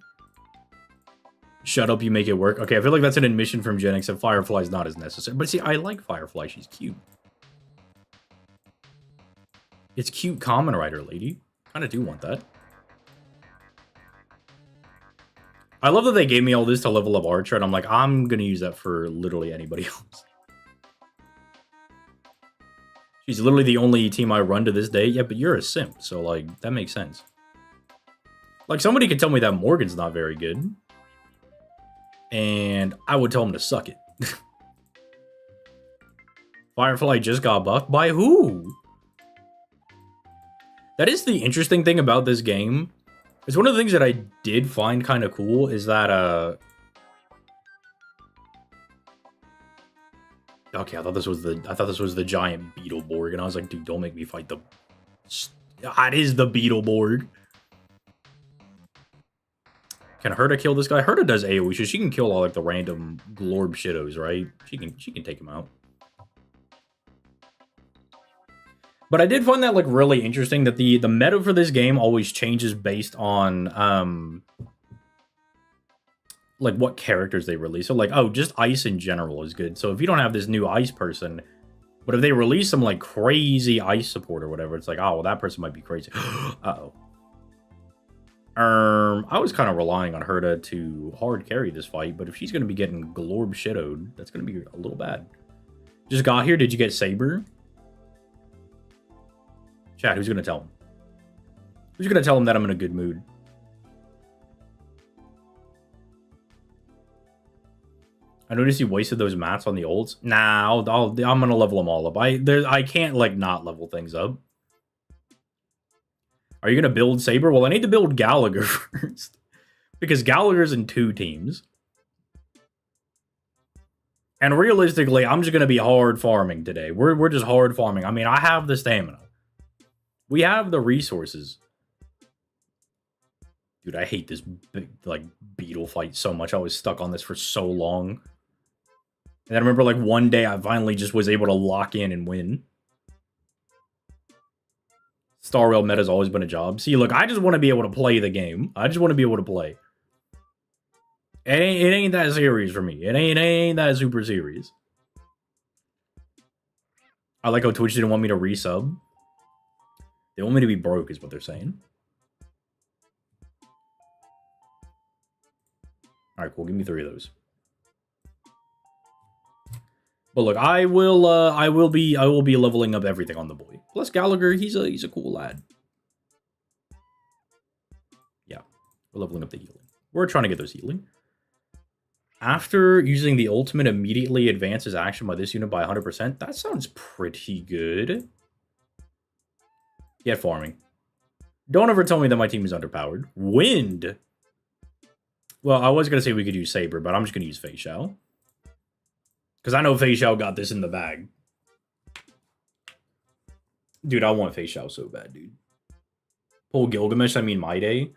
Shut up, you make it work. Okay, I feel like that's an admission from Gen X that Firefly's not as necessary. But see, I like Firefly. She's cute. It's cute Kamen Rider, lady. Kind of do want that. I love that they gave me all this to level up Archer, and I'm like, I'm going to use that for literally anybody else. She's literally the only team I run to this day. Yeah, but you're a simp, so, like, that makes sense. Like, somebody could tell me that Morgan's not very good. And I would tell him to suck it. Firefly just got buffed? By who? That is the interesting thing about this game. It's one of the things that I did find kind of cool is that, okay, I thought this was the giant Beetleborg, and I was like, dude, don't make me fight the... That is the Beetleborg. Can Herta kill this guy? Herta does AoE, so she can kill all like the random glorb shittos, right? She can take him out. But I did find that like really interesting that the meta for this game always changes based on like what characters they release. So like, oh, just ice in general is good. So if you don't have this new ice person, but if they release some like crazy ice support or whatever, it's like, oh well, that person might be crazy. Uh-oh. I was kind of relying on Herta to hard carry this fight, but if she's gonna be getting glorb shittoed, that's gonna be a little bad. Just got here, did you get Saber? Chat, who's gonna tell him? Who's gonna tell him that I'm in a good mood? I noticed you wasted those mats on the ults. Nah, I'm gonna level them all up. I can't like not level things up. Are you gonna build Saber? Well, I need to build Gallagher first because Gallagher's in 2 teams. And realistically, I'm just gonna be hard farming today. We're just hard farming. I mean, I have the stamina. We have the resources. Dude, I hate this big, like, beetle fight so much. I was stuck on this for so long. And then I remember, like, one day I finally just was able to lock in and win. Star Rail meta's always been a job. See, look, I just want to be able to play the game. I just want to be able to play. It ain't that serious for me. It ain't that super serious. I like how Twitch didn't want me to resub. They want me to be broke, is what they're saying. All right, cool. Give me 3 of those. But look, I will be leveling up everything on the boy. Plus Gallagher, he's a cool lad. Yeah, we're leveling up the healing. We're trying to get those healing. After using the ultimate, immediately advances action by this unit by 100%. That sounds pretty good. Get farming. Don't ever tell me that my team is underpowered. Wind. Well, I was going to say we could use Saber, but I'm just going to use Fei Xiao. Because I know Fei Xiao got this in the bag. Dude, I want Fei Xiao so bad, dude. Pull Gilgamesh, I mean My Day.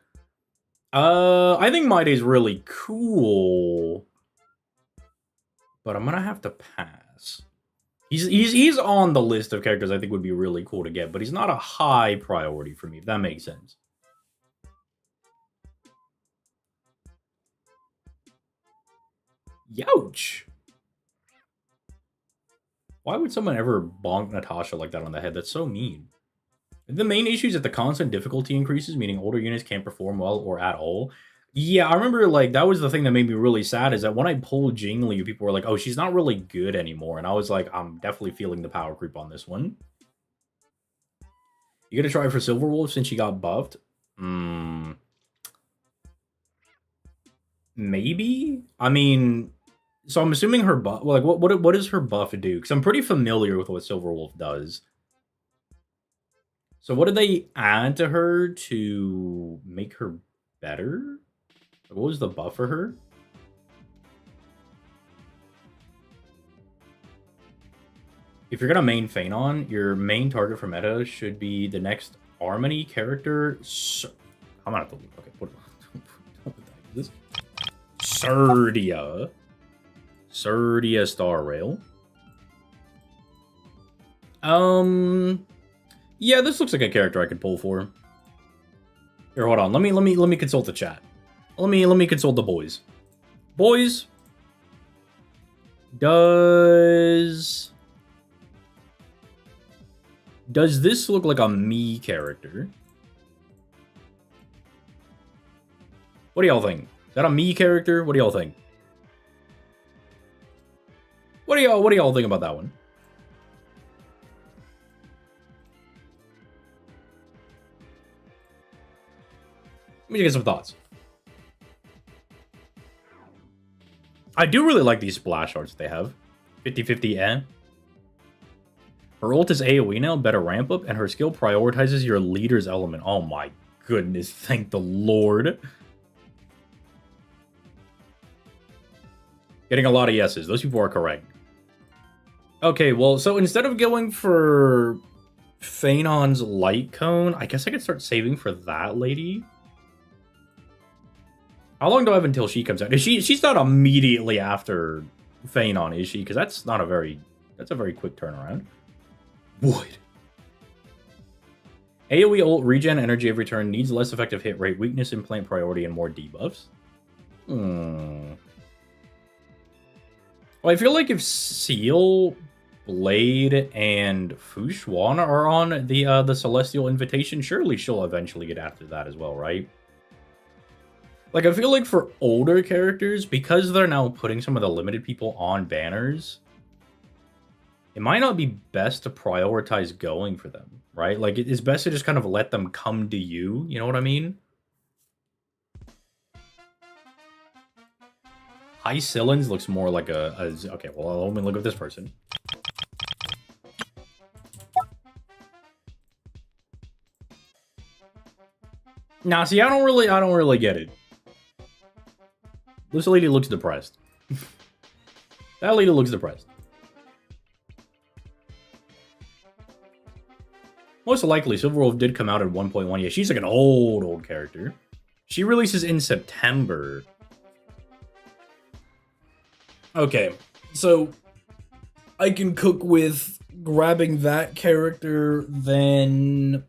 I think My Day's really cool. But I'm going to have to pass. He's on the list of characters I think would be really cool to get, but he's not a high priority for me, if that makes sense. Youch! Why would someone ever bonk Natasha like that on the head? That's so mean. The main issue is that the constant difficulty increases, meaning older units can't perform well or at all. Yeah, I remember, like, that was the thing that made me really sad, is that when I pulled Jingli, people were like, oh, she's not really good anymore. And I was like, I'm definitely feeling the power creep on this one. You gonna try for Silverwolf since she got buffed? Maybe? I mean, so I'm assuming her buff, like, what does her buff do? Because I'm pretty familiar with what Silverwolf does. So what did they add to her to make her better? What was the buff for her? If you're gonna main Phanon, your main target for meta should be the next Harmony character. I'm gonna have to leave. Okay, what this? Serdia. Serdia Star Rail. Yeah, this looks like a character I could pull for. Here, hold on. Let me consult the chat. Let me consult the boys. Boys, does this look like a me character? What do y'all think? Is that a me character? What do y'all think? What do y'all think about that one? Let me get some thoughts. I do really like these splash arts they have. 50-50 eh? Her ult is AoE now, better ramp up, and her skill prioritizes your leader's element. Oh my goodness, thank the Lord. Getting a lot of yeses. Those people are correct. Okay, well, so instead of going for Phaenon's light cone, I guess I could start saving for that lady. How long do I have until she comes out? She's not immediately after Phaenon, is she? Because that's a very quick turnaround. Wood. AoE ult, regen energy every turn, needs less effective hit rate, weakness implant priority, and more debuffs. Well, I feel like if Seal, Blade, and Fushuan are on the Celestial Invitation, surely she'll eventually get after that as well, right? Like, I feel like for older characters, because they're now putting some of the limited people on banners, it might not be best to prioritize going for them, right? Like, it's best to just kind of let them come to you, you know what I mean? High Sillins looks more like okay, well, I'll only look at this person. Nah, see, I don't really get it. This lady looks depressed. That lady looks depressed. Most likely, Silverwolf did come out at 1.1. Yeah, she's like an old character. She releases in September. Okay, so I can cook with grabbing that character, then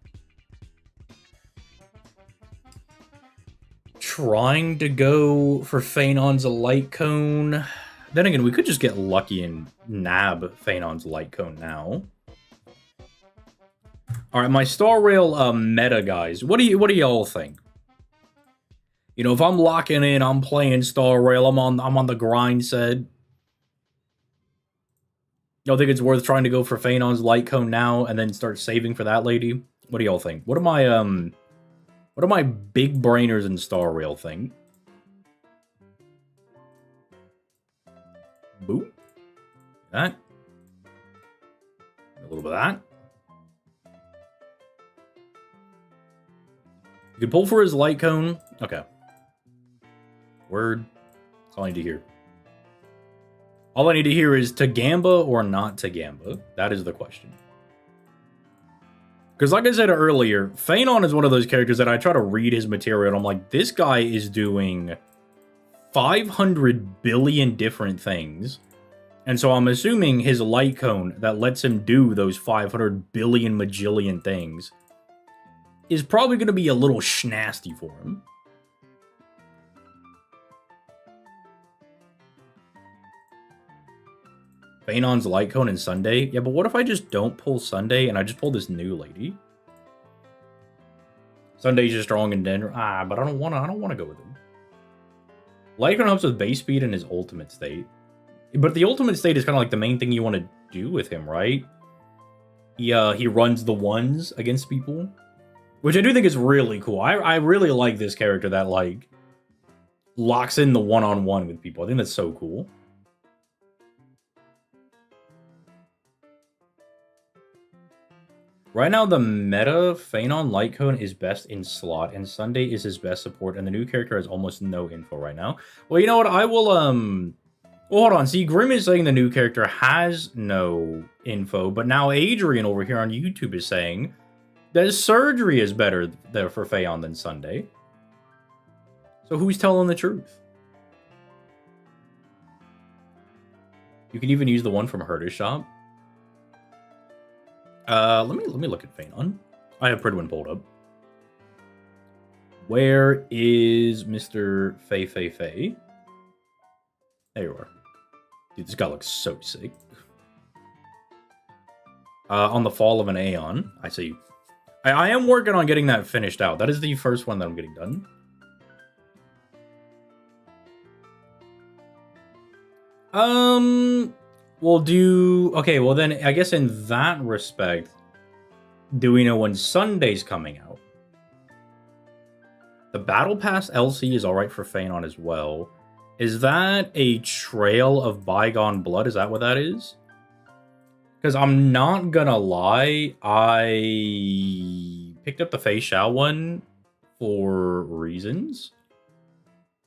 trying to go for Phaenon's light cone. Then again, we could just get lucky and nab Phaenon's light cone now. All right, my Star Rail meta guys. What do y'all think? You know, if I'm locking in, I'm playing Star Rail. I'm on the grind set. Y'all think it's worth trying to go for Phaenon's light cone now and then start saving for that lady? What do y'all think? What do my big brainers in Star Rail think? Boop. That. A little bit of that. You can pull for his light cone. Okay. Word. That's all I need to hear. All I need to hear is to Gamba or not to Gamba. That is the question. Because like I said earlier, Phaenon is one of those characters that I try to read his material and I'm like, this guy is doing 500 billion different things. And so I'm assuming his light cone that lets him do those 500 billion majillion things is probably going to be a little schnasty for him. Phaenon's light cone and Sunday. Yeah, but what if I just don't pull Sunday and I just pull this new lady? Sunday's just strong and Denver. But I don't want to go with him. Light cone helps with base speed and his ultimate state. But the ultimate state is kind of like the main thing you want to do with him, right? He runs the ones against people, which I do think is really cool. I really like this character that like locks in the one-on-one with people. I think that's so cool. Right now, the meta Phaenon light cone is best in slot, and Sunday is his best support, and the new character has almost no info right now. Well, you know what? I will, well, hold on. See, Grim is saying the new character has no info, but now Adrian over here on YouTube is saying that surgery is better there for Phaenon than Sunday. So who's telling the truth? You can even use the one from Herder's shop. Let me look at Phaenon. I have Pridwin pulled up. Where is Mr. Fei? There you are. Dude, this guy looks so sick. On the Fall of an Aeon. I see. I am working on getting that finished out. That is the first one that I'm getting done. We'll do... Okay, well then, I guess in that respect, do we know when Sunday's coming out? The Battle Pass LC is alright for Phaenon as well. Is that a Trail of Bygone Blood? Is that what that is? Because I'm not gonna lie, I picked up the Fei Xiao one for reasons.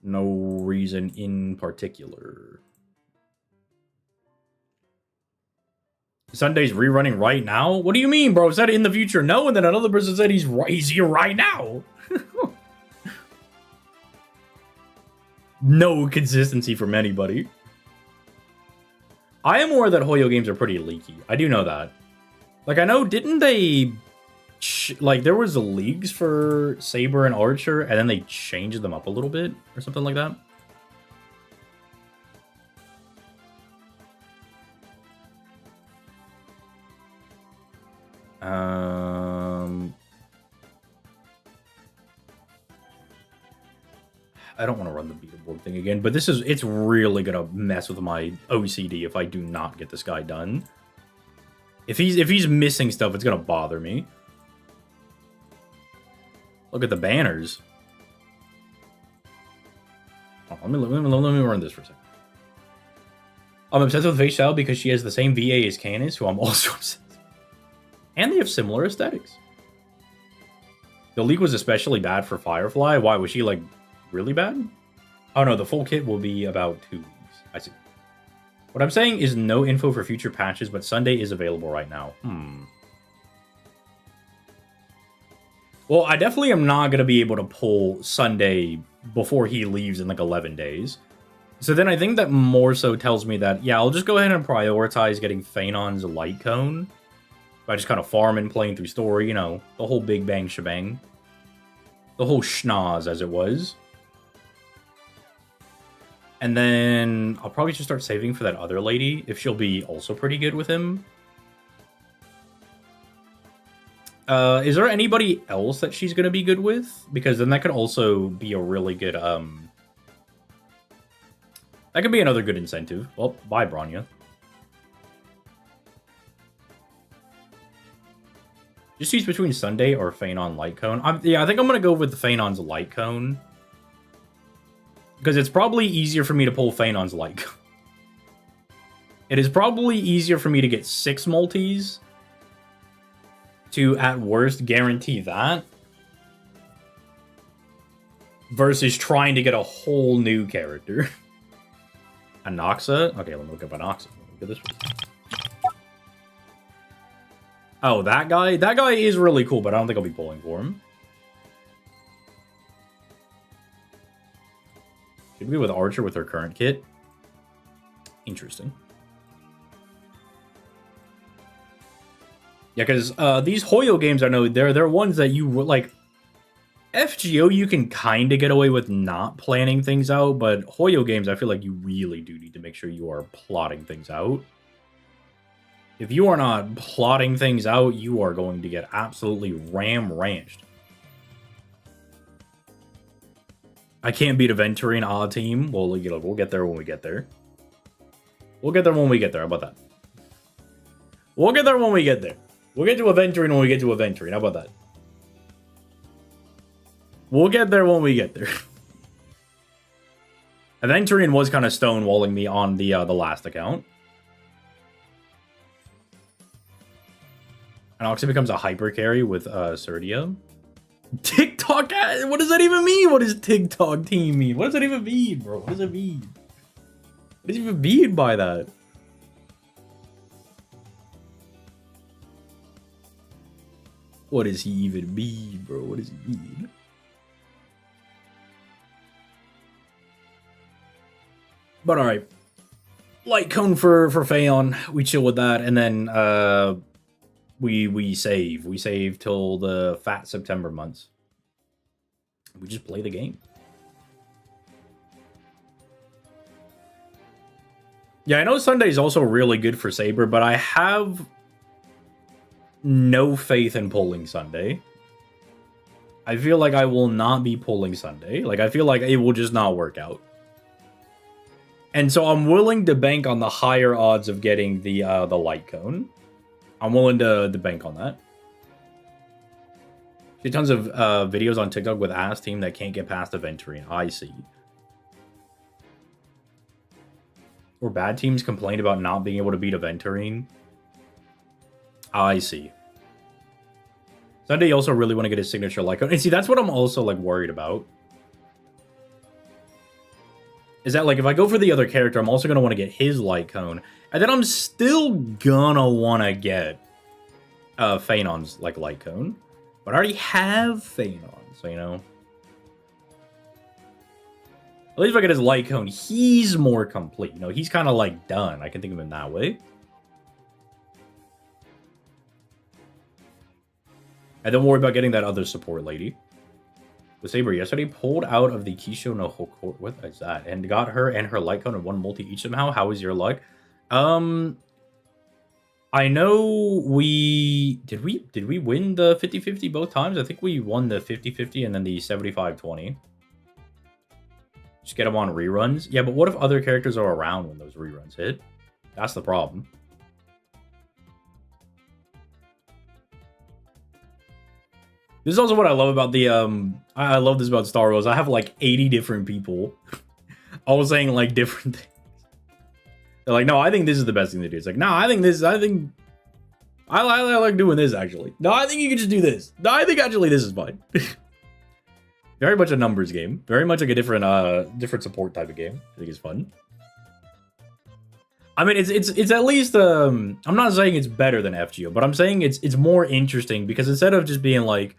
No reason in particular. Sunday's rerunning right now? What do you mean, bro? Said in the future, no, and then another person said he's here right now. No consistency from anybody. I am aware that Hoyo games are pretty leaky. I do know that. Like, I know, didn't they... like, there was leagues for Saber and Archer, and then they changed them up a little bit, or something like that? I don't want to run the beaterboard thing again, but it's really gonna mess with my OCD if I do not get this guy done. If he's missing stuff, it's gonna bother me. Look at the banners. Oh, let me run this for a second. I'm obsessed with Fei Xiao because she has the same VA as Canis, who I'm also obsessed with. And they have similar aesthetics. The leak was especially bad for Firefly. Why? Was she, like, really bad? Oh, no, the full kit will be about 2 weeks. I see. What I'm saying is no info for future patches, but Sunday is available right now. Well, I definitely am not going to be able to pull Sunday before he leaves in, like, 11 days. So then I think that more so tells me that, yeah, I'll just go ahead and prioritize getting Phaenon's Light Cone. By just kind of farming, playing through story, you know, the whole big bang shebang. The whole schnoz, as it was. And then I'll probably just start saving for that other lady, if she'll be also pretty good with him. Is there anybody else that she's going to be good with? Because then that could also be a really good, that could be another good incentive. Well, bye, Bronya. Just choose between Sunday or Phaenon Light Cone. Yeah, I think I'm going to go with the Phaenon's Light Cone. Because it's probably easier for me to pull Phaenon's Light Cone. It is probably easier for me to get 6 multis. To, at worst, guarantee that. Versus trying to get a whole new character. Anoxa? Okay, let me look up Anoxa. Look at this one. Oh, that guy? That guy is really cool, but I don't think I'll be pulling for him. Should be with Archer with her current kit. Interesting. Yeah, because these Hoyo games, I know, they're ones that you, like... FGO, you can kind of get away with not planning things out, but Hoyo games, I feel like you really do need to make sure you are plotting things out. If you are not plotting things out, you are going to get absolutely ram-ranched. I can't beat a Venturine A team. Well, you know, we'll get there when we get there. We'll get there when we get there. How about that? We'll get there when we get there. We'll get to a Venturine when we get to a Venturine. How about that? We'll get there when we get there. Venturine was kind of stonewalling me on the last account. And Oxy becomes a hyper carry with Serdia. TikTok? What does that even mean? What does TikTok team mean? What does that even mean, bro? What does it mean? What does it even mean by that? What does he even mean, bro? What does he mean? But alright. Light Cone for Phaeon. We chill with that. And then we save. We save till the fat September months. We just play the game. Yeah, I know Sunday is also really good for Saber, but I have no faith in pulling Sunday. I feel like I will not be pulling Sunday. Like, I feel like it will just not work out. And so I'm willing to bank on the higher odds of getting the Light Cone. I'm willing to bank on that. See tons of videos on TikTok with ass team that can't get past Venturine. I see. Or bad teams complain about not being able to beat Venturine. I see. Sunday, you also really want to get his signature light cone. And see, that's what I'm also, like, worried about. Is that, like, if I go for the other character, I'm also going to want to get his light cone. And then I'm still gonna want to get Phaenon's, like, light cone. But I already have Phaenon, so, you know. At least if I get his light cone, he's more complete. You know, he's kind of, like, done. I can think of him that way. And don't worry about getting that other support lady. The Saber yesterday pulled out of the Kisho no Hoko. What is that? And got her and her light cone in one multi each somehow. How is your luck? I know we... Did we win the 50-50 both times? I think we won the 50-50 and then the 75-20. Just get them on reruns. Yeah, but what if other characters are around when those reruns hit? That's the problem. This is also what I love about the, I love this about Star Wars. I have like 80 different people all saying like different things. They're like, no, I think this is the best thing to do. It's like, no, I think I like doing this actually. No, I think you can just do this. No, I think actually this is fine. Very much a numbers game. Very much like a different support type of game. I think it's fun. I mean, it's at least, I'm not saying it's better than FGO, but I'm saying it's more interesting because instead of just being like,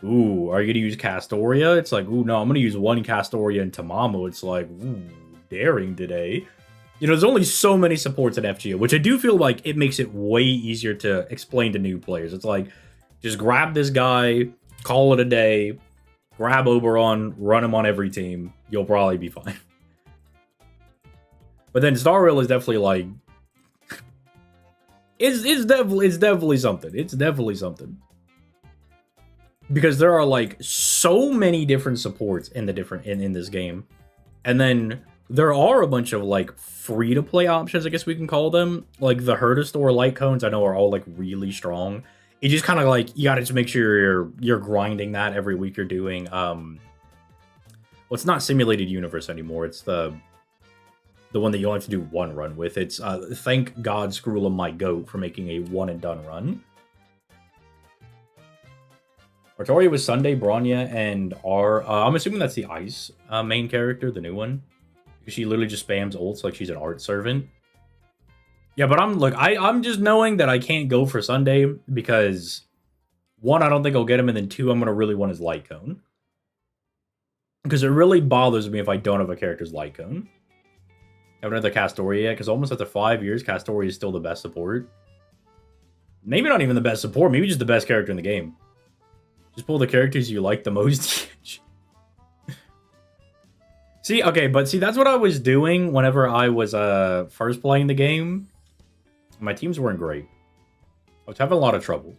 ooh, are you gonna use Castoria? It's like, ooh, no, I'm gonna use one Castoria and Tamamo. It's like, ooh, daring today. You know, there's only so many supports at FGO, which I do feel like it makes it way easier to explain to new players. It's like, just grab this guy, call it a day, grab Oberon, run him on every team. You'll probably be fine. But then Star Rail is definitely like, it's definitely something. It's definitely something. Because there are like so many different supports in this game. And then there are a bunch of like free to play options, I guess we can call them. Like the Herda Store light cones, I know are all like really strong. It just kind of like, you gotta just make sure you're grinding that every week you're doing. Well, it's not Simulated Universe anymore. It's the one that you only have to do one run with. It's thank God Screwlum my goat for making a one and done run. Artoria was Sunday, Bronya, and R. I'm assuming that's the Ice main character, the new one. Because she literally just spams ults like she's an art servant. Yeah, but I'm just knowing that I can't go for Sunday because one, I don't think I'll get him, and then two, I'm gonna really want his light cone. Because it really bothers me if I don't have a character's light cone. I haven't had the Castoria yet, because almost after 5 years, Castoria is still the best support. Maybe not even the best support, maybe just the best character in the game. Just pull the characters you like the most. See, okay, but see, that's what I was doing whenever I was first playing the game. My teams weren't great. I was having a lot of trouble.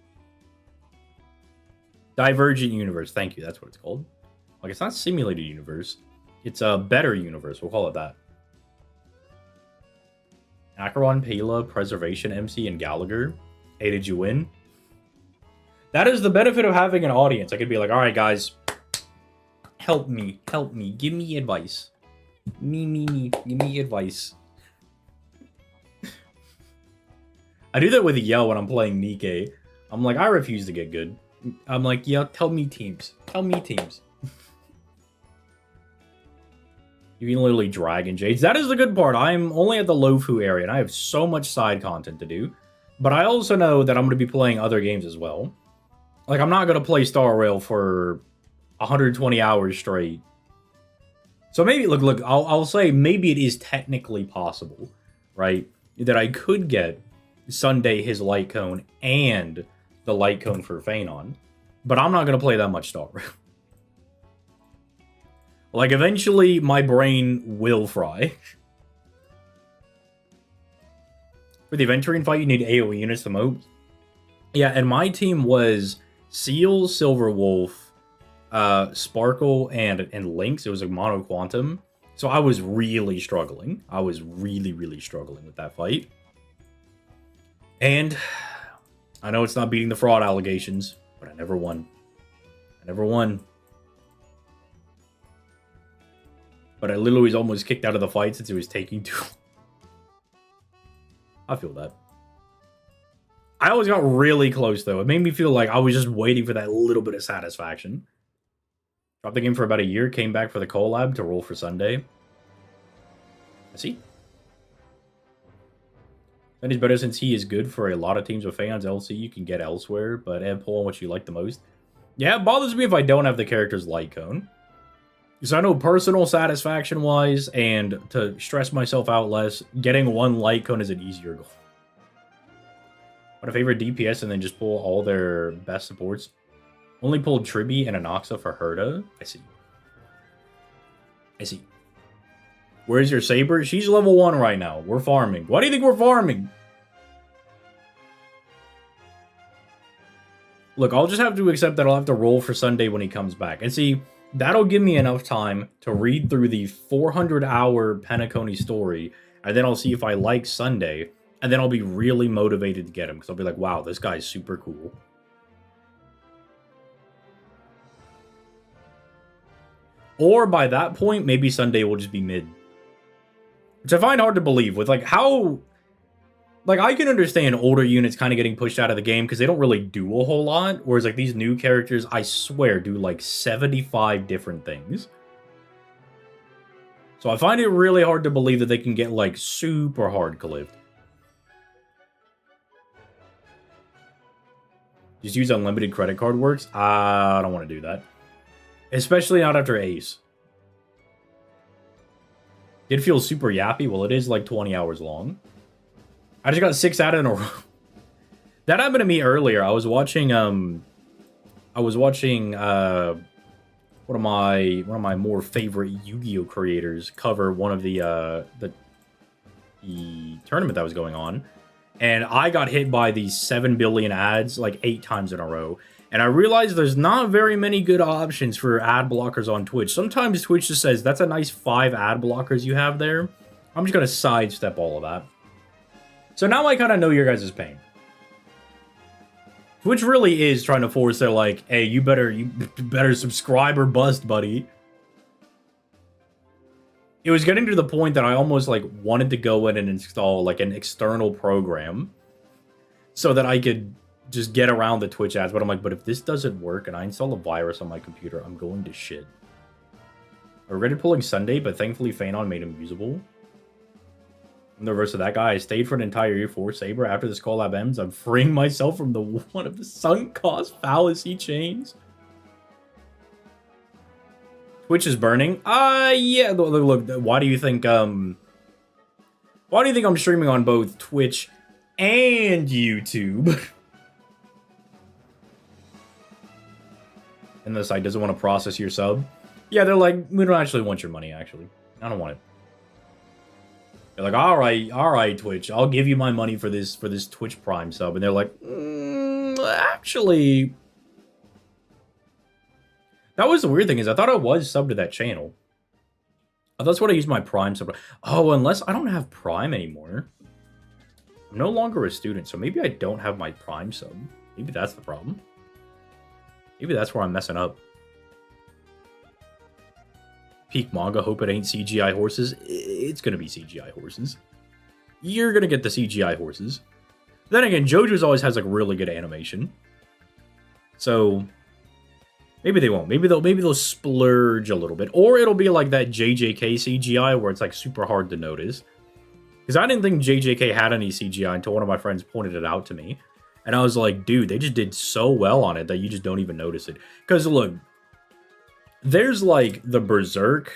Divergent Universe, thank you, that's what it's called. Like, it's not Simulated Universe. It's a better universe, we'll call it that. Acheron, Pela, Preservation, MC, and Gallagher. Hey, did you win? That is the benefit of having an audience. I could be like, all right, guys, help me, give me advice. Me, give me advice. I do that with Yell when I'm playing Nikkei. I'm like, I refuse to get good. I'm like, yeah, tell me teams. Tell me teams. You can literally Dragon Jades. That is the good part. I'm only at the Lofu area, and I have so much side content to do. But I also know that I'm going to be playing other games as well. Like, I'm not going to play Star Rail for 120 hours straight. So maybe, look, I'll say maybe it is technically possible, right? That I could get Sunday his light cone and the light cone for Phaenon. But I'm not going to play that much Star Rail. Like, eventually, my brain will fry. For the Aventurine fight, you need AoE units the most. Yeah, and my team was Seal, Silver Wolf, Sparkle, and Lynx. It was a mono quantum. So I was really struggling. I was really struggling with that fight. And I know it's not beating the fraud allegations, but I never won. I never won. But I literally was almost kicked out of the fight since it was taking too long. I feel that. I always got really close, though. It made me feel like I was just waiting for that little bit of satisfaction. Dropped the game for about a year, came back for the collab to roll for Sunday. I see. Then he's better since he is good for a lot of teams with fans. LC you can get elsewhere, but Ed, pull on what you like the most. Yeah, it bothers me if I don't have the character's light cone. Because I know personal satisfaction-wise, and to stress myself out less, getting one light cone is an easier goal. What a favorite DPS and then just pull all their best supports. Only pulled Tribi and Anoxa for Herta. I see. I see. Where's your Saber? She's level 1 right now. We're farming. Why do you think we're farming? Look, I'll just have to accept that I'll have to roll for Sunday when he comes back. And see, that'll give me enough time to read through the 400-hour Penacony story, and then I'll see if I like Sunday, and then I'll be really motivated to get him, because I'll be like, wow, this guy's super cool. Or by that point, maybe Sunday will just be mid. Which I find hard to believe with, like, how... Like, I can understand older units kind of getting pushed out of the game because they don't really do a whole lot. Whereas, like, these new characters, I swear, do, like, 75 different things. So I find it really hard to believe that they can get, like, super hard-clipped. Just use unlimited credit card works? I don't want to do that. Especially not after Ace. Did feel super yappy? Well, it is, like, 20 hours long. I just got 6 out in a row. That happened to me earlier. I was watching one of my more favorite Yu-Gi-Oh creators cover one of the tournament that was going on, and I got hit by these 7 billion ads like 8 times in a row. And I realized there's not very many good options for ad blockers on Twitch. Sometimes Twitch just says, that's a nice 5 ad blockers you have there. I'm just going to sidestep all of that. So now I kind of know your guys' pain. Twitch really is trying to force their, like, hey, you better subscribe or bust, buddy. It was getting to the point that I almost, like, wanted to go in and install, like, an external program so that I could just get around the Twitch ads. But I'm like, but if this doesn't work and I install a virus on my computer, I'm going to shit. I regretted pulling Sunday, but thankfully Phanon made him usable. In the reverse of that guy, I stayed for an entire year for Saber. After this collab ends, I'm freeing myself from the one of the sunk cost fallacy chains. Twitch is burning. Yeah. Look. Why do you think I'm streaming on both Twitch and YouTube? And the site doesn't want to process your sub. Yeah, they're like, we don't actually want your money. Actually, I don't want it. They're like, all right, Twitch, I'll give you my money for this Twitch Prime sub, and they're like, actually, that was the weird thing is I thought I was subbed to that channel. Oh, that's what I used my Prime sub. Oh, unless I don't have Prime anymore. I'm no longer a student, so maybe I don't have my Prime sub. Maybe that's the problem. Maybe that's where I'm messing up. Peak manga, hope it ain't CGI horses. It's gonna be CGI horses. You're gonna get the CGI horses. Then again, JoJo's always has like really good animation. So maybe they won't. Maybe they'll splurge a little bit. Or it'll be like that JJK CGI where it's like super hard to notice. Because I didn't think JJK had any CGI until one of my friends pointed it out to me. And I was like, dude, they just did so well on it that you just don't even notice it. Because look, there's like the Berserk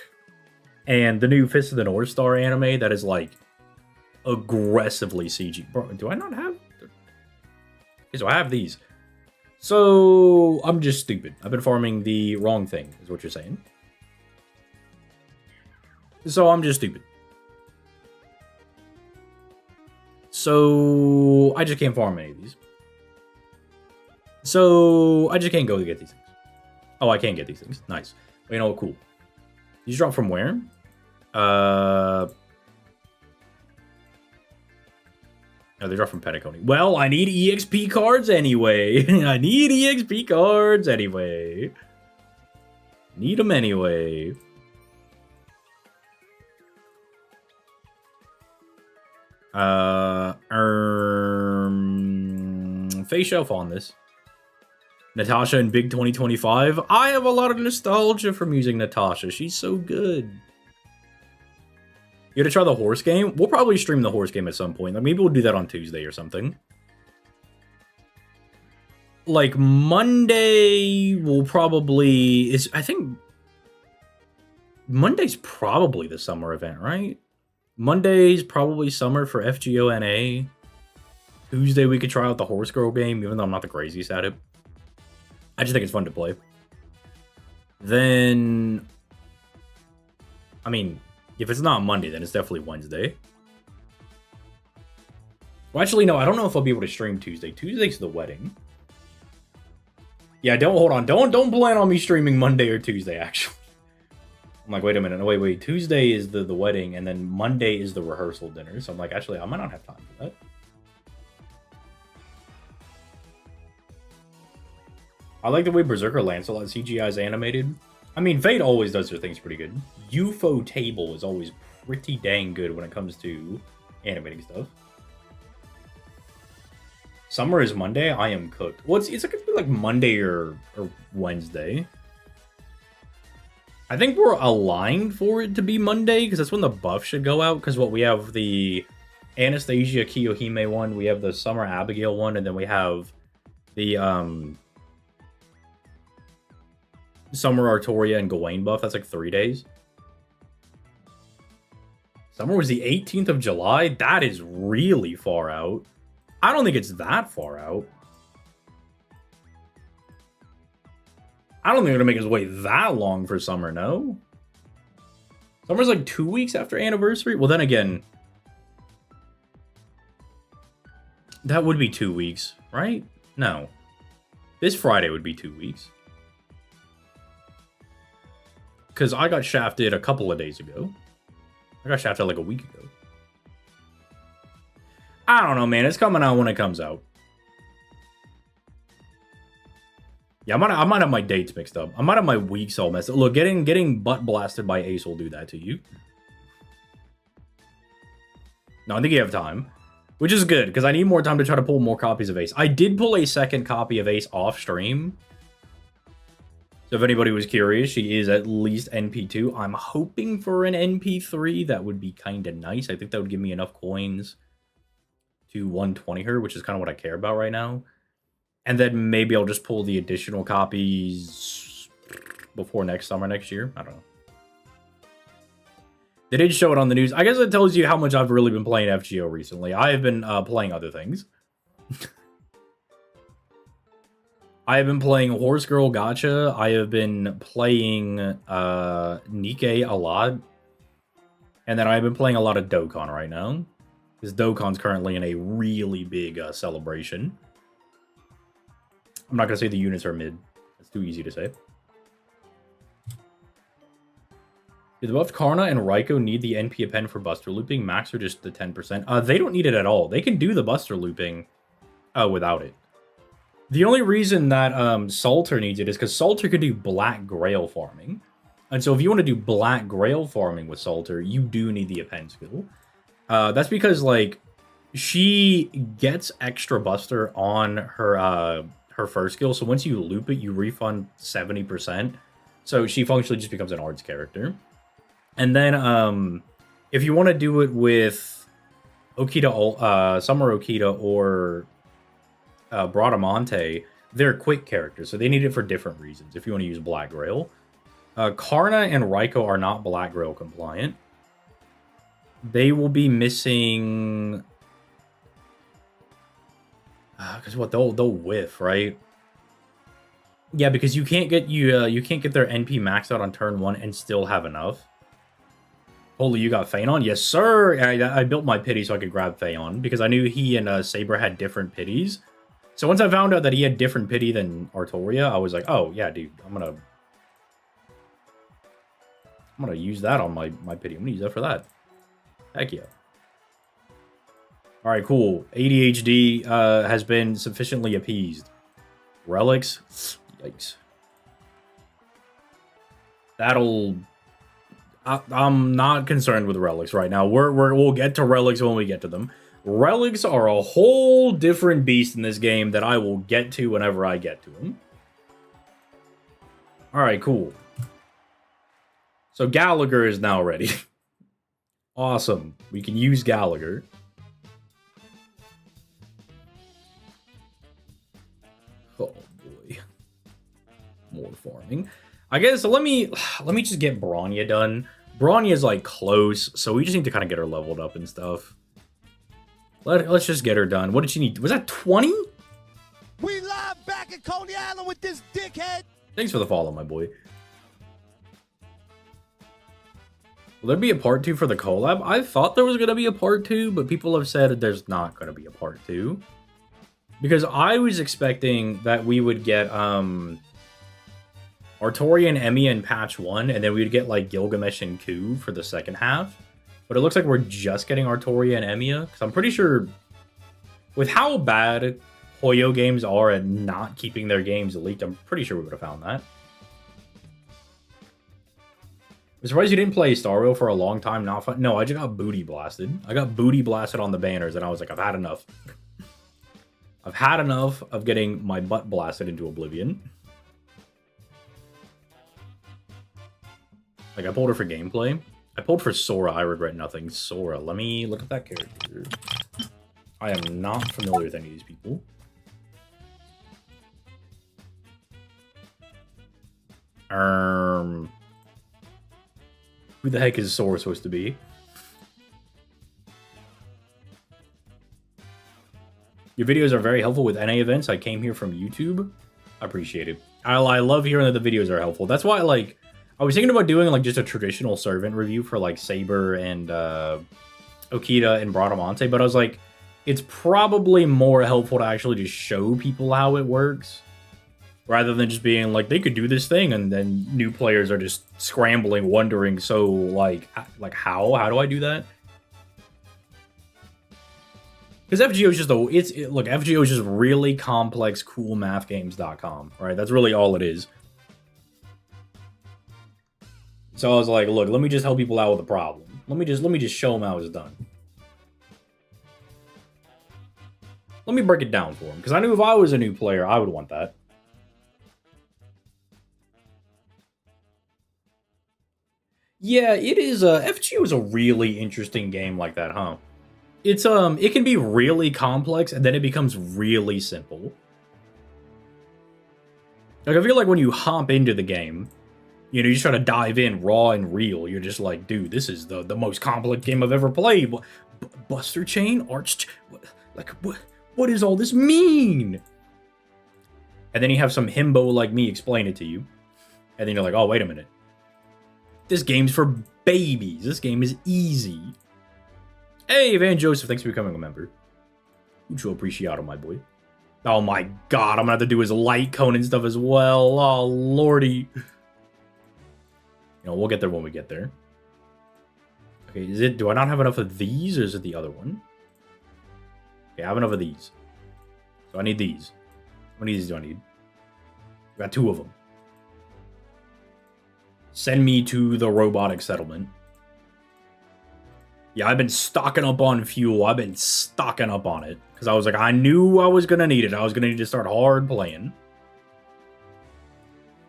and the new Fist of the North Star anime that is like aggressively CG. Bro, do I not have? Okay, so I have these. So I'm just stupid. I've been farming the wrong thing, is what you're saying. So I'm just stupid. So I just can't farm any of these. So I just can't go to get these things. Oh, I can't get these things. Nice. Well, you know what? Cool. These drop from where? No, they drop from Penacony. Well, I need EXP cards anyway. I need EXP cards anyway. Need them anyway. Face Shelf on this. Natasha in Big 2025. I have a lot of nostalgia from using Natasha. She's so good. You gotta try the horse game? We'll probably stream the horse game at some point. Like, maybe we'll do that on Tuesday or something. Like, Monday will probably... I think... Monday's probably the summer event, right? Monday's probably summer for FGONA. Tuesday we could try out the horse girl game, even though I'm not the craziest at it. I just think it's fun to play. Then... I mean, if it's not Monday, then it's definitely Wednesday. Well, actually, no, I don't know if I'll be able to stream Tuesday. Tuesday's the wedding. Yeah, hold on. Don't plan on me streaming Monday or Tuesday, actually. I'm like, wait a minute. No, wait. Tuesday is the wedding, and then Monday is the rehearsal dinner. So I'm like, actually, I might not have time for that. I like the way Berserker Lancelot CGI is animated. I mean, Fate always does their things pretty good. UFO Table is always pretty dang good when it comes to animating stuff. Summer is Monday. I am cooked. Well, it's like Monday or Wednesday. I think we're aligned for it to be Monday because that's when the buff should go out. Because we have the Anastasia Kiyohime one, we have the Summer Abigail one, and then we have the Summer Artoria and Gawain buff. That's like 3 days. Summer was the 18th of July. That is really far out. I don't think it's that far out. I don't think we're gonna make us wait that long for summer, no? Summer's like 2 weeks after anniversary? Well, then again, that would be 2 weeks, right? No. This Friday would be 2 weeks. Because I got shafted a couple of days ago. I got shafted like a week ago. I don't know, man. It's coming out when it comes out. Yeah, I might have my dates mixed up. I might have my weeks all messed up. Look, getting butt blasted by Ace will do that to you. No, I think you have time. Which is good, because I need more time to try to pull more copies of Ace. I did pull a second copy of Ace off stream. So if anybody was curious, she is at least NP2. I'm hoping for an NP3. That would be kind of nice. I think that would give me enough coins to 120 her, which is kind of what I care about right now. And then maybe I'll just pull the additional copies before next summer, next year. I don't know. They did show it on the news. I guess it tells you how much I've really been playing FGO recently. I have been playing other things. I have been playing Horse Girl Gacha. I have been playing Nikkei a lot. And then I've been playing a lot of Dokkan right now. Because Dokkan's currently in a really big celebration. I'm not going to say the units are mid. It's too easy to say. Do the buffed Karna and Raiko need the NP append for Buster Looping? Max or just the 10%? They don't need it at all. They can do the Buster Looping without it. The only reason that Salter needs it is because Salter can do Black Grail farming. And so if you want to do Black Grail farming with Salter, you do need the append skill. That's because, like, she gets extra Buster on her first skill. So once you loop it, you refund 70%. So she functionally just becomes an arts character. And then if you want to do it with Okita, Summer Okita or Bradamante, they're quick characters. So they need it for different reasons if you want to use Black Grail. Karna and Raiko are not Black Grail compliant. They will be missing... Because what they'll whiff, right? Yeah, because you can't get you can't get their NP maxed out on turn 1 and still have enough. Holy, you got Phaon? Yes, sir. I built my pity so I could grab Phaon because I knew he and Saber had different pities. So once I found out that he had different pity than Artoria, I was like, oh yeah, dude, I'm gonna use that on my pity. I'm gonna use that for that. Heck yeah. Alright, cool. ADHD has been sufficiently appeased. Relics? Yikes. That'll... I'm not concerned with relics right now. We'll get to relics when we get to them. Relics are a whole different beast in this game that I will get to whenever I get to them. Alright, cool. So Gallagher is now ready. Awesome. We can use Gallagher. Oh boy. More farming. I guess let me just get Bronya done. Bronya's like close, so we just need to kind of get her leveled up and stuff. Let's just get her done. What did she need? Was that 20? We live back at Coney Island with this dickhead. Thanks for the follow, my boy. Will there be a part 2 for the collab? I thought there was going to be a part 2, but people have said there's not going to be a part 2. Because I was expecting that we would get Artoria and Emiya in patch 1, and then we'd get like Gilgamesh and Ku for the second half. But it looks like we're just getting Artoria and Emiya. Because I'm pretty sure, with how bad Hoyo games are at not keeping their games leaked, I'm pretty sure we would have found that. I'm surprised you didn't play Star Rail for a long time. Not fun. No, I just got booty blasted. I got booty blasted on the banners, and I was like, I've had enough. I've had enough of getting my butt blasted into oblivion. Like, I pulled her for gameplay. I pulled for Sora. I regret nothing. Sora. Let me look at that character. I am not familiar with any of these people. Who the heck is Sora supposed to be? Your videos are very helpful with NA events. I came here from YouTube. I appreciate it. I love hearing that the videos are helpful. That's why, like, I was thinking about doing like just a traditional servant review for like Saber and Okita and Bradamante, but I was like, it's probably more helpful to actually just show people how it works rather than just being like, they could do this thing and then new players are just scrambling, wondering, so like how do I do that? Because FGO is just look, FGO is just really complex coolmathgames.com, right? That's really all it is. So I was like, look, let me just help people out with the problem. Let me just show them how it's done. Let me break it down for them, because I knew if I was a new player, I would want that. Yeah, it is. FGO is a really interesting game like that, huh? It's it can be really complex and then it becomes really simple. Like, I feel like when you hop into the game, you know, you just try to dive in raw and real. You're just like, dude, this is the most complex game I've ever played. Buster Chain? What does all this mean? And then you have some himbo like me explain it to you. And then you're like, oh, wait a minute. This game's for babies. This game is easy. Hey, Van Joseph, thanks for becoming a member. Mucho appreciado, my boy. Oh my god, I'm gonna have to do his light cone and stuff as well. Oh, lordy. You know, we'll get there when we get there. Okay, do I not have enough of these, or is it the other one? Okay, I have enough of these. So I need these. How many of these do I need? I got 2 of them. Send me to the robotic settlement. Yeah, I've been stocking up on fuel. I've been stocking up on it. Because I was like, I knew I was going to need it. I was going to need to start hard playing.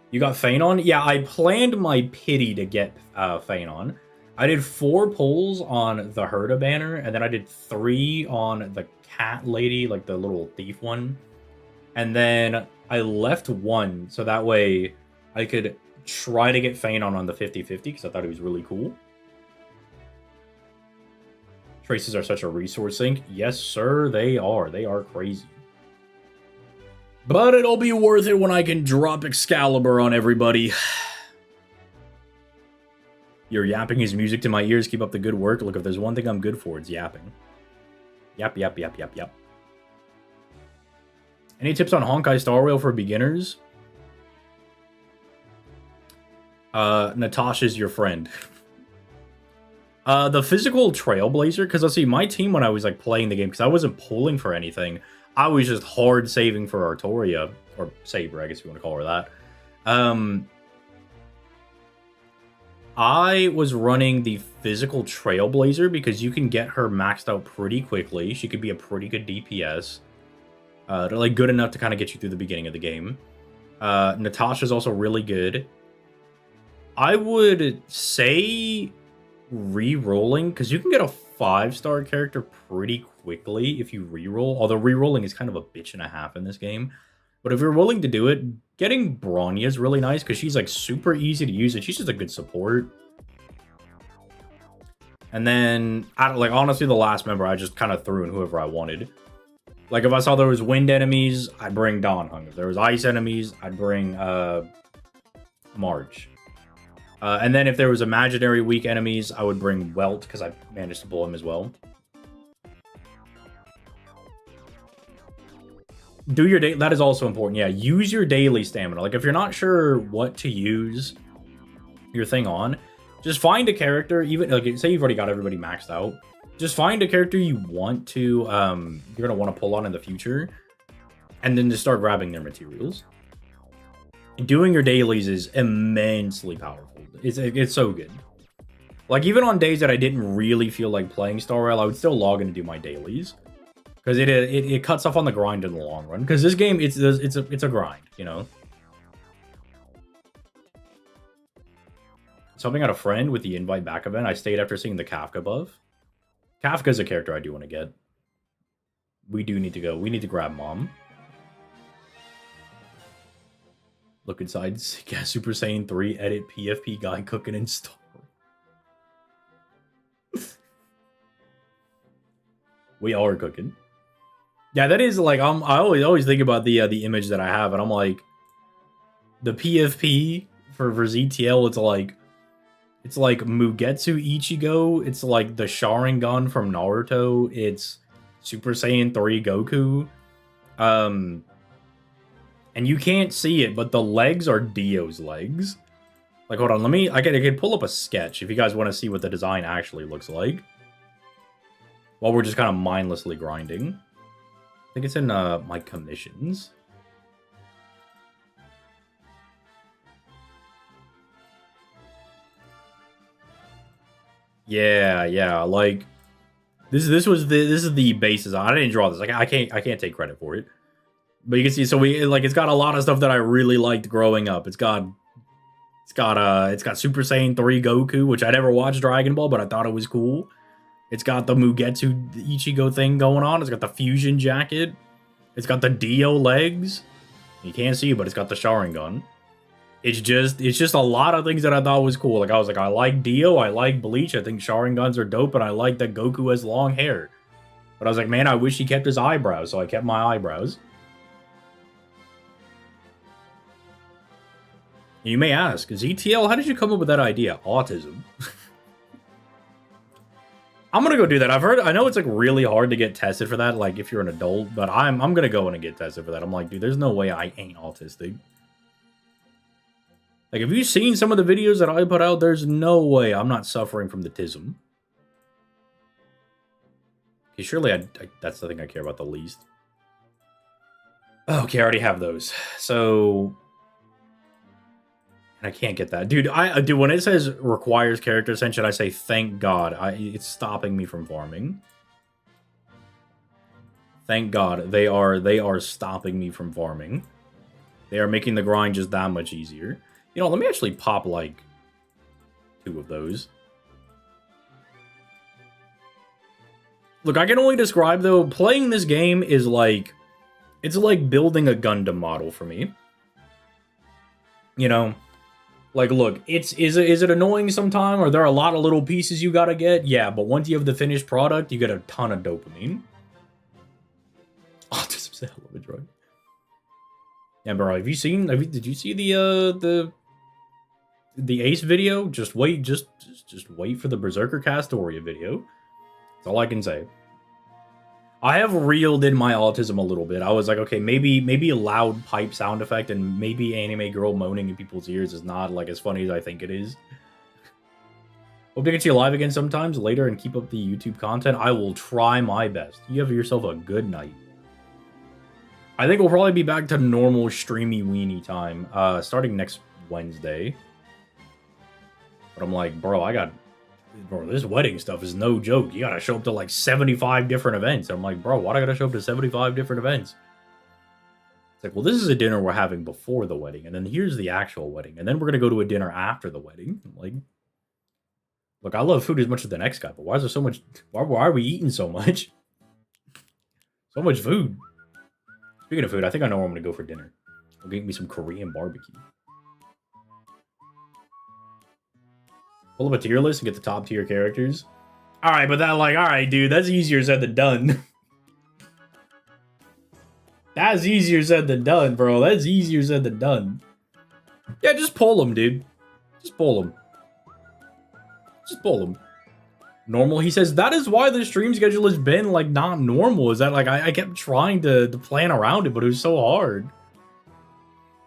You got Phanon? Yeah, I planned my pity to get Phanon. I did 4 pulls on the Herda banner. And then I did 3 on the cat lady, like the little thief one. And then I left 1. So that way I could try to get Phanon on the 50-50. Because I thought it was really cool. Traces are such a resource sink. Yes, sir, they are. They are crazy. But it'll be worth it when I can drop Excalibur on everybody. You're yapping his music to my ears. Keep up the good work. Look, if there's one thing I'm good for, it's yapping. Yap, yap, yap, yap, yap. Any tips on Honkai Star Rail for beginners? Natasha's your friend. The physical Trailblazer, because let's see, my team when I was like playing the game, because I wasn't pulling for anything, I was just hard saving for Artoria, or Saber, I guess you want to call her that. I was running the physical Trailblazer because you can get her maxed out pretty quickly. She could be a pretty good DPS. They're like good enough to kind of get you through the beginning of the game. Natasha's also really good. I would say re-rolling, because you can get a 5-star character pretty quickly if you re-roll, although re-rolling is kind of a bitch and a half in this game. But if you're willing to do it, getting Bronya is really nice because she's like super easy to use and she's just a good support. And then, like, honestly, the last member I just kind of threw in whoever I wanted. Like, if I saw there was wind enemies, I'd bring Dawnhung. If there was ice enemies, I'd bring March. And then if there was imaginary weak enemies, I would bring Welt because I managed to pull him as well. Do your day. That is also important. Yeah, use your daily stamina. Like, if you're not sure what to use your thing on, just find a character. Even like, say you've already got everybody maxed out. Just find a character you want to, you're gonna want to pull on in the future, and then just start grabbing their materials. Doing your dailies is immensely powerful. It's so good. Like, even on days that I didn't really feel like playing Star Rail, I would still log in and do my dailies. Because it cuts off on the grind in the long run. Because this game, it's a grind, you know? Something out a friend with the invite back event. I stayed after seeing the Kafka buff. Kafka's a character I do want to get. We do need to go. We need to grab Mom. Look inside. Yeah, Super Saiyan 3 edit PFP guy cooking in store. We are cooking. Yeah, that is like I always think about the image that I have, and I'm like, the PFP for ZTL. It's like Mugetsu Ichigo. It's like the Sharingan from Naruto. It's Super Saiyan 3 Goku. And you can't see it, but the legs are Dio's legs. Like, hold on, I can pull up a sketch if you guys want to see what the design actually looks like. While we're just kind of mindlessly grinding. I think it's in my commissions. Yeah, like this is the basis. I didn't draw this. Like, I can't take credit for it. But you can see, so it's got a lot of stuff that I really liked growing up. It's got Super Saiyan 3 Goku, which I never watched Dragon Ball, but I thought it was cool. It's got the Mugetsu Ichigo thing going on. It's got the fusion jacket. It's got the Dio legs. You can't see it, but it's got the Sharingan. It's just a lot of things that I thought was cool. Like, I was like, I like Dio, I like Bleach, I think Sharingans are dope, and I like that Goku has long hair. But I was like, man, I wish he kept his eyebrows, so I kept my eyebrows. You may ask, ZTL, how did you come up with that idea? Autism. I'm gonna go do that. I know it's like really hard to get tested for that, like if you're an adult, but I'm gonna go in and get tested for that. I'm like, dude, there's no way I ain't autistic. Like, have you seen some of the videos that I put out? There's no way I'm not suffering from the tism. Okay, surely that's the thing I care about the least. Okay, I already have those. So I can't get that. Dude, when it says requires character ascension, I say thank God. It's stopping me from farming. Thank God they are stopping me from farming. They are making the grind just that much easier. You know, let me actually pop like 2 of those. Look, I can only describe though, playing this game is like, it's like building a Gundam model for me. You know? Like, look, is it annoying sometime? Are there a lot of little pieces you gotta get? Yeah, but once you have the finished product, you get a ton of dopamine. Autism's a hell of a drug. Yeah, bro, did you see the Ace video? Just wait for the Berserker Castoria video. That's all I can say. I have reeled in my autism a little bit. I was like, okay, maybe a loud pipe sound effect and maybe anime girl moaning in people's ears is not like as funny as I think it is. Hope to get you live again sometimes later and keep up the YouTube content. I will try my best. You have yourself a good night. I think we'll probably be back to normal streamy weenie time starting next Wednesday. But I'm like, bro, this wedding stuff is no joke. You gotta show up to like 75 different events. I'm like, bro, why do I gotta show up to 75 different events? It's like, well, this is a dinner we're having before the wedding, and then here's the actual wedding, and then we're gonna go to a dinner after the wedding. I'm like, look, I love food as much as the next guy, but why is there so much? Why are we eating so much? So much food. Speaking of food, I think I know where I'm gonna go for dinner. I'll get me some Korean barbecue. Pull up a tier list and get the top tier characters. All right, but that, like, all right, dude, that's easier said than done. That's easier said than done, bro. That's easier said than done. Yeah, just pull them, dude. Just pull them. Just pull them. Normal, he says, that is why the stream schedule has been, like, not normal. Is that, like, I kept trying to plan around it, but it was so hard.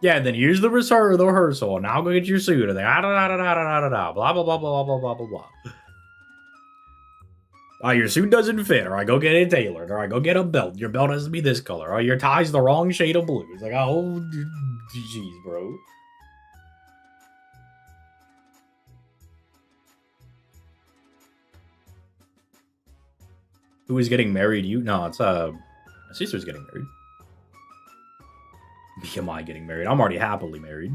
Yeah, then here's the rehearsal. Now go get your suit. And then blah blah blah blah blah blah blah blah blah. Your suit doesn't fit. All right, go get it tailored. All right, go get a belt. Your belt has to be this color. All right, your tie's the wrong shade of blue. It's like, oh, jeez, bro. Who is getting married? You? No, it's my sister's getting married. BMI getting married. I'm already happily married.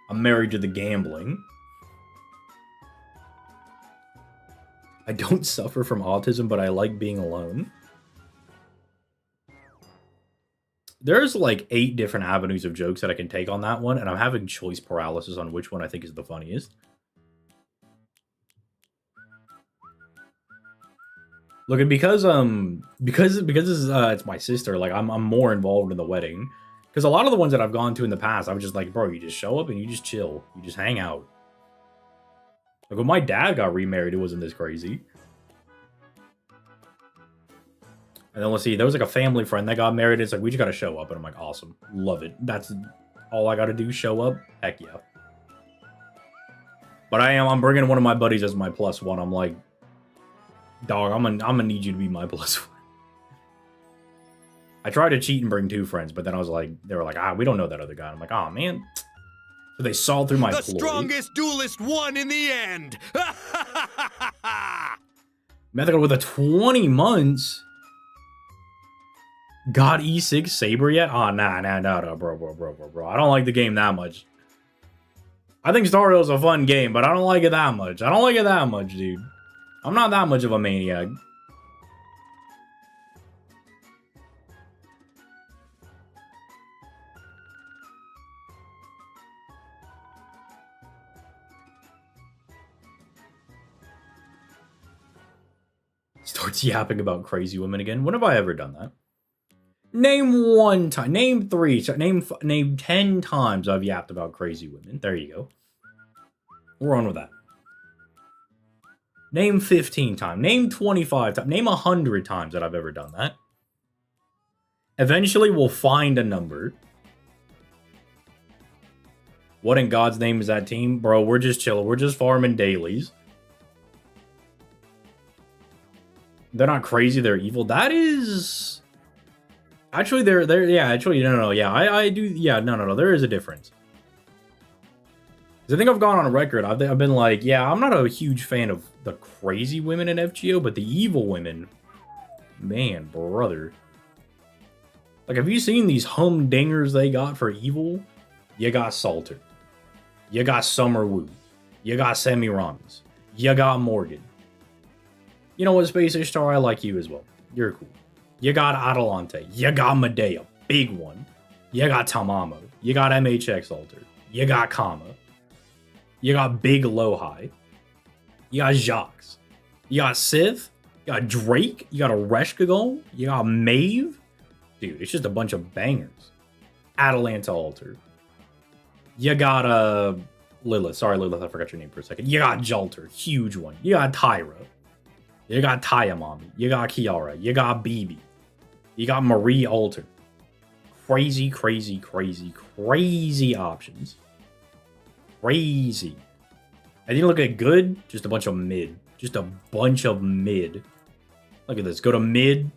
I'm married to the gambling. I don't suffer from autism, but I like being alone. There's like 8 different avenues of jokes that I can take on that one, and I'm having choice paralysis on which one I think is the funniest. Look, and because it's my sister, like I'm more involved in the wedding. Because a lot of the ones that I've gone to in the past, I was just like, bro, you just show up and you just chill, you just hang out. Like when my dad got remarried, it wasn't this crazy. And then let's see, there was like a family friend that got married. It's like, we just gotta show up, and I'm like, awesome, love it. That's all I gotta do, show up. Heck yeah. But I'm bringing one of my buddies as my +1. I'm like, dog, I'm gonna need you to be my +1. I tried to cheat and bring 2 friends, but then I was like, they were like, we don't know that other guy. I'm like, oh man. So they saw through my ploy. The strongest duelist won in the end. Mythical with a 20 months. Got E6 Saber yet? Oh, nah, bro. I don't like the game that much. I think Star Rail's a fun game, but I don't like it that much. I don't like it that much, dude. I'm not that much of a maniac. Starts yapping about crazy women again. When have I ever done that? Name 1 time. Name 3. Name 10 times I've yapped about crazy women. There you go. We're on with that. Name 15 times. Name 25 times. Name 100 times that I've ever done that. Eventually, we'll find a number. What in God's name is that team? Bro, we're just chilling. We're just farming dailies. They're not crazy. They're evil. That is... Actually, they're... Yeah, actually, no. Yeah, I do... Yeah, no. There is a difference. I think I've gone on record. I've been like, yeah, I'm not a huge fan of the crazy women in FGO, but the evil women, man, brother. Like, have you seen these humdingers they got for evil? You got Salter. You got Summer Woo. You got Semiramis. You got Morgan. You know what, Space Star? I like you as well. You're cool. You got Adelante. You got Medea. Big one. You got Tamamo. You got MHX Alter. You got Kama. You got Big Lohi. You got Jacques. You got Sith. You got Drake. You got a Reshkagon. You got Maeve. Dude, it's just a bunch of bangers. Atalanta Alter. You got Lilith. Sorry, Lilith, I forgot your name for a second. You got Jalter. Huge one. You got Tyra. You got Tayamami. You got Kiara. You got BB. You got Marie Alter. Crazy options. Crazy. And you look at good, just a bunch of mid. Just a bunch of mid. Look at this. Go to mid.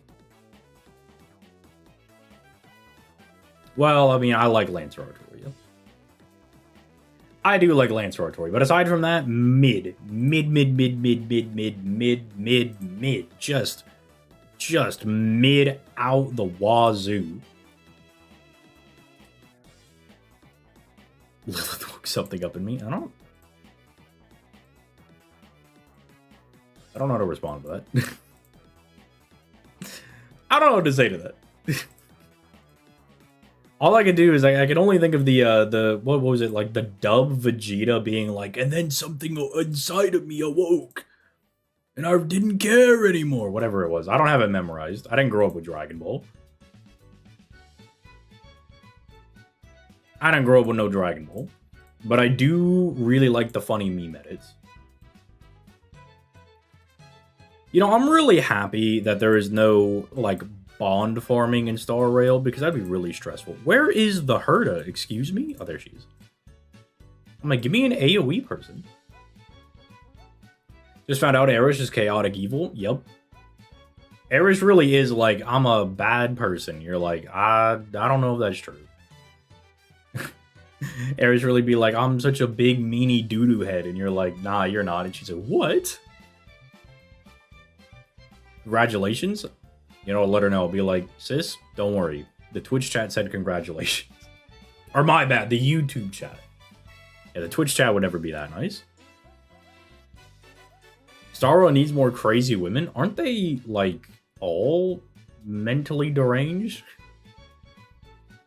Well, I mean, I like Lancer Artorias. I do like Lancer Artillery, but aside from that, mid. Just mid out the wazoo. Lilith woke something up in me. I don't know how to respond to that. I don't know what to say to that. All I can do is I can only think of the what was it, like the dub Vegeta being like, and then something inside of me awoke, and I didn't care anymore. Whatever it was, I don't have it memorized. I didn't grow up with Dragon Ball. I didn't grow up with no Dragon Ball, but I do really like the funny meme edits. You know, I'm really happy that there is no like bond farming in Star Rail, because that'd be really stressful. Where is the Herda? Excuse me? Oh, there she is. I'm like, give me an AoE person. Just found out Eris is chaotic evil. Yep. Eris really is like, I'm a bad person. You're like, I don't know if that's true. Eris really be like, I'm such a big meanie doo-doo head. And you're like, nah, you're not. And she's like, what? Congratulations. You know, let her know. I'll be like, sis, don't worry. The Twitch chat said congratulations. Or my bad, the YouTube chat. Yeah, the Twitch chat would never be that nice. Star Rail needs more crazy women. Aren't they, like, all mentally deranged?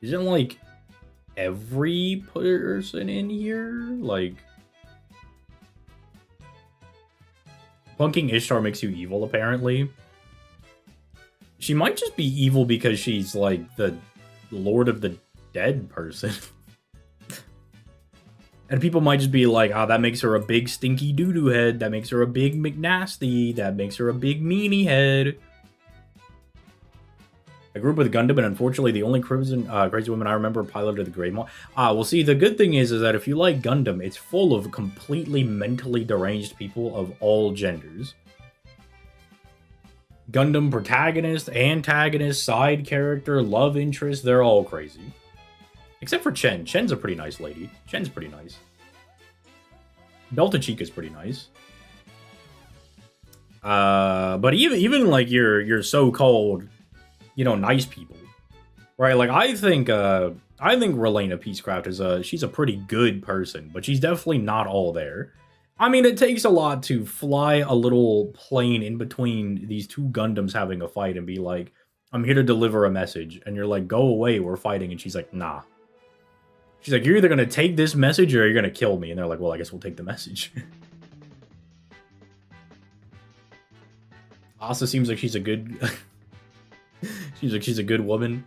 Isn't, like, every person in here? Like, punking Ishtar makes you evil, apparently. She might just be evil because she's, like, the Lord of the Dead person. And people might just be like, oh, that makes her a big stinky doo-doo head. That makes her a big McNasty. That makes her a big meanie head. I grew up with Gundam, and unfortunately, the only crazy women I remember piloted the Great Maw. Well, see, the good thing is that if you like Gundam, it's full of completely mentally deranged people of all genders. Gundam protagonist, antagonist, side character, love interest, they're all crazy. Except for Chen. Chen's a pretty nice lady. Chen's pretty nice. Delta Chica's pretty nice. But even like your so-called, you know, nice people, right? Like I think Relena Peacecraft is she's a pretty good person, but she's definitely not all there. I mean, it takes a lot to fly a little plane in between these two Gundams having a fight and be like, I'm here to deliver a message. And you're like, go away, we're fighting. And she's like, nah. She's like, you're either going to take this message or you're going to kill me. And they're like, well, I guess we'll take the message. Asa seems like she's a good... seems like she's a good woman.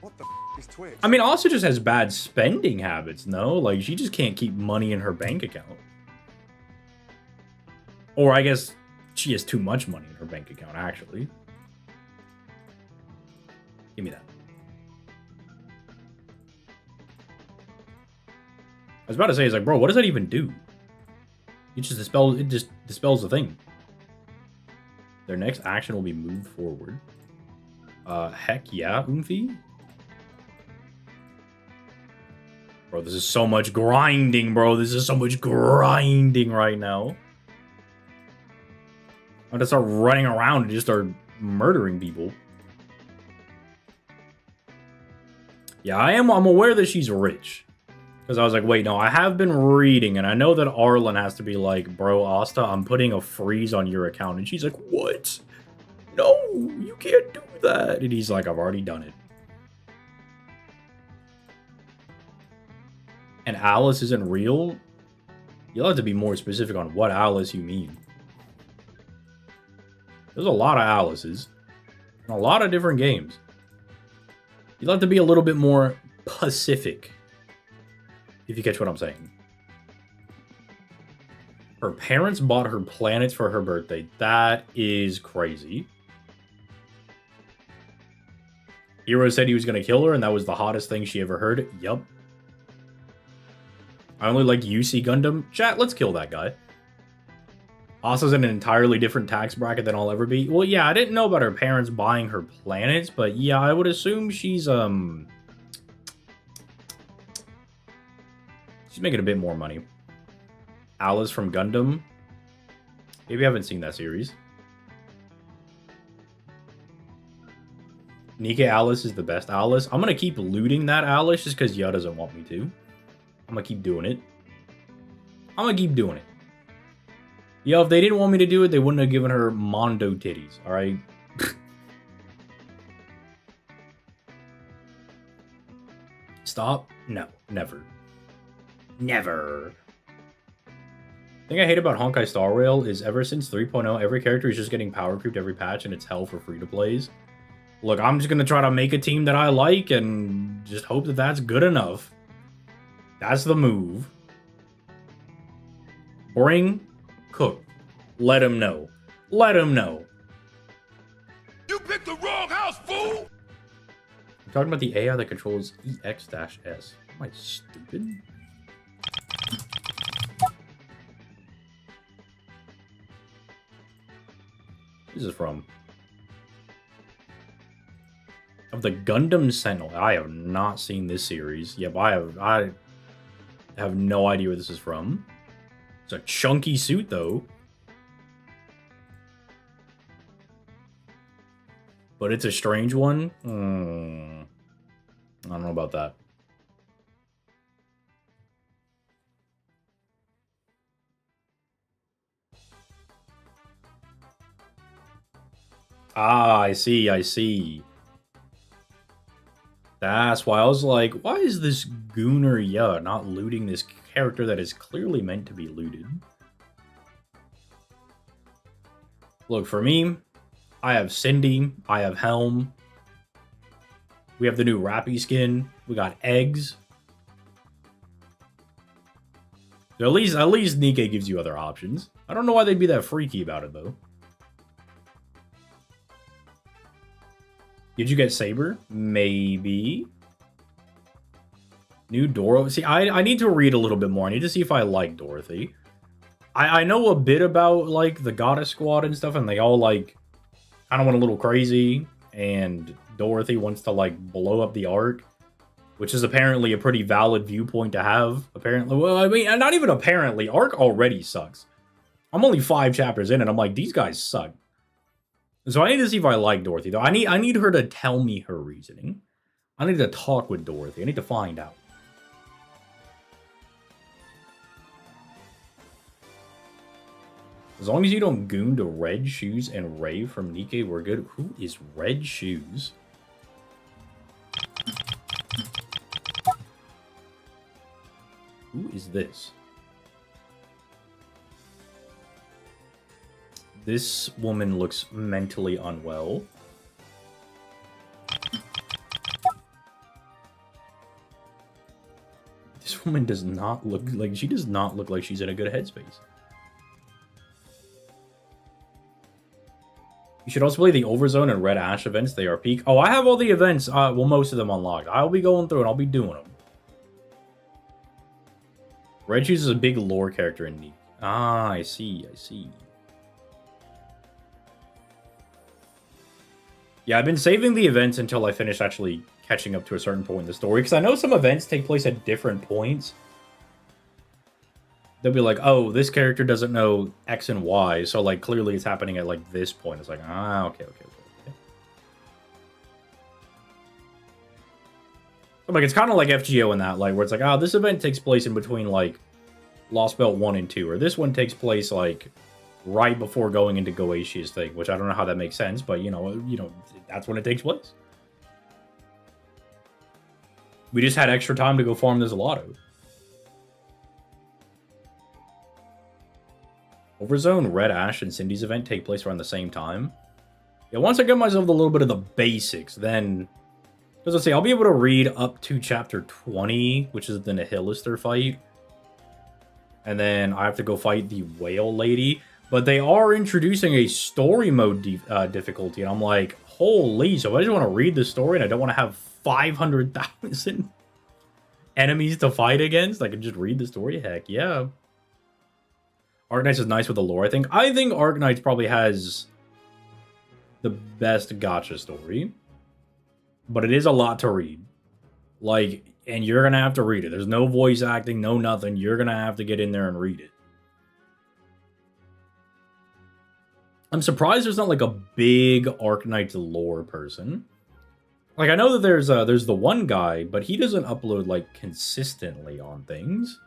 What the is Twitch? I mean, Asa just has bad spending habits, no? Like, she just can't keep money in her bank account. Or I guess she has too much money in her bank account, actually. Give me that. I was about to say, it's like, bro, what does that even do? It just dispels the thing. Their next action will be move forward. Heck yeah, Umfi. Bro, this is so much grinding, bro. This is so much grinding right now. I'm gonna start running around and just start murdering people. Yeah, I'm aware that she's rich. Because I was like, wait, no, I have been reading, and I know that Arlen has to be like, bro, Asta, I'm putting a freeze on your account. And she's like, what? No, you can't do that. And he's like, I've already done it. And Alice isn't real? You'll have to be more specific on what Alice you mean. There's a lot of Alices. In a lot of different games. You'll have to be a little bit more Pacific. If you catch what I'm saying. Her parents bought her planets for her birthday. That is crazy. Hero said he was going to kill her, and that was the hottest thing she ever heard. Yup. I only like UC Gundam. Chat, let's kill that guy. Asa's in an entirely different tax bracket than I'll ever be. Well, yeah, I didn't know about her parents buying her planets, but yeah, I would assume she's She's making a bit more money. Alice from Gundam. Maybe I haven't seen that series. Nika Alice is the best Alice. I'm going to keep looting that Alice just because Ya doesn't want me to. I'm going to keep doing it. I'm going to keep doing it. Yo, if they didn't want me to do it, they wouldn't have given her Mondo titties, alright? Stop? No, never. Never. The thing I hate about Honkai Star Rail is ever since 3.0, every character is just getting power creeped every patch and it's hell for free-to-plays. Look, I'm just going to try to make a team that I like and just hope that that's good enough. That's the move. Bring Cook. Let him know. Let him know. You picked the wrong house, fool! I'm talking about the AI that controls EX-S. Am I stupid? This is from... Of the Gundam Sentinel. I have not seen this series. Yep, I have no idea where this is from. It's a chunky suit, though. But it's a strange one. I don't know about that. Ah, I see, I see. That's why I was like, why is this Gooner Ya not looting this character that is clearly meant to be looted? Look, for me, I have Cindy, I have Helm. We have the new Rappy skin. We got eggs. So at least Nikkei gives you other options. I don't know why they'd be that freaky about it, though. Did you get Saber? Maybe. New Doro. See, I need to read a little bit more. I need to see if I like Dorothy. I know a bit about, like, the Goddess Squad and stuff, and they all, like, kind of went a little crazy. And Dorothy wants to, like, blow up the Ark, which is apparently a pretty valid viewpoint to have. Apparently. Well, I mean, not even apparently. Ark already sucks. I'm only 5 chapters in, and I'm like, these guys suck. So I need to see if I like Dorothy, though. I need her to tell me her reasoning. I need to talk with Dorothy. I need to find out. As long as you don't goon to Red Shoes and Ray from Nikkei, we're good. Who is Red Shoes? Who is this? This woman looks mentally unwell. This woman does not look like... She does not look like she's in a good headspace. You should also play the Overzone and Red Ash events. They are peak. Oh, I have all the events. Well, most of them unlocked. I'll be going through and I'll be doing them. Red Shoes is a big lore character in Nick. Ah, I see. I see. Yeah, I've been saving the events until I finish actually catching up to a certain point in the story. Because I know some events take place at different points. They'll be like, oh, this character doesn't know X and Y. So, like, clearly it's happening at, like, this point. It's like, ah, okay. Like, it's kind of like FGO in that, like, where it's like, oh, this event takes place in between, like, Lost Belt 1 and 2. Or this one takes place, like... right before going into Goeitia's thing, which I don't know how that makes sense, but you know, that's when it takes place. We just had extra time to go farm the Zelato. Overzone, Red Ash, and Cindy's event take place around the same time. Yeah, once I get myself a little bit of the basics, then... Because let's see, I'll be able to read up to chapter 20, which is the Nihilister fight. And then I have to go fight the Whale Lady. But they are introducing a story mode difficulty, and I'm like, holy, so I just want to read the story, and I don't want to have 500,000 enemies to fight against? I can just read the story? Heck, yeah. Arknights is nice with the lore, I think. I think Arknights probably has the best gacha story, but it is a lot to read. Like, And you're gonna have to read it. There's no voice acting, no nothing. You're gonna have to get in there and read it. I'm surprised there's not like a big Arknights lore person. Like, I know that there's the one guy, but he doesn't upload like consistently on things.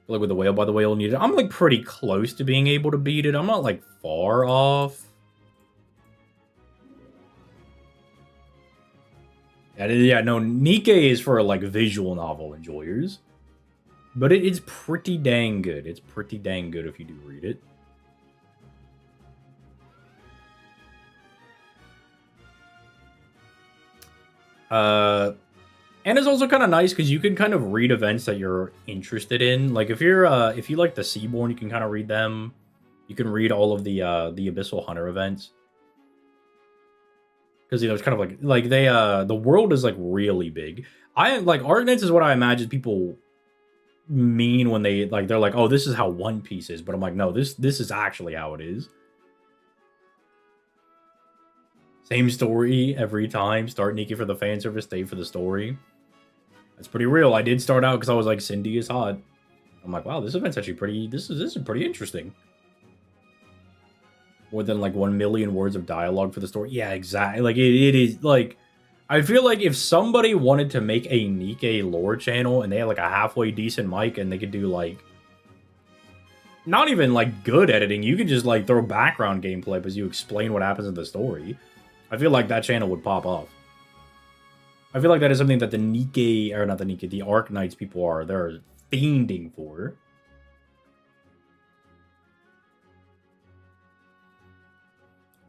Like with the whale by the whale needed. I'm like pretty close to being able to beat it. I'm not like far off. Yeah, no, Nikkei is for like visual novel enjoyers. But it's pretty dang good. It's pretty dang good if you do read it. And it's also kind of nice because you can kind of read events that you're interested in. Like if you like the Seaborn, you can kind of read them. You can read all of the Abyssal Hunter events. Because it's kind of like they the world is like really big. I like Arknights is what I imagine people mean when they're like, oh, this is how One Piece is, but I'm like, no, this is actually how it is. Same story every time. Start Nikki for the fan service, stay for the story. That's pretty real. I did start out because I was like, Cindy is hot. I'm like, wow, this event's actually pretty. This is pretty interesting. More than like 1 million words of dialogue for the story. Yeah, exactly. Like it is like. I feel like if somebody wanted to make a Nikkei lore channel and they had like a halfway decent mic and they could do like not even like good editing, you could just like throw background gameplay as you explain what happens in the story. I feel like that channel would pop off. I feel like that is something that the Nikkei, or not the Nikkei, the Arknights people they're fiending for.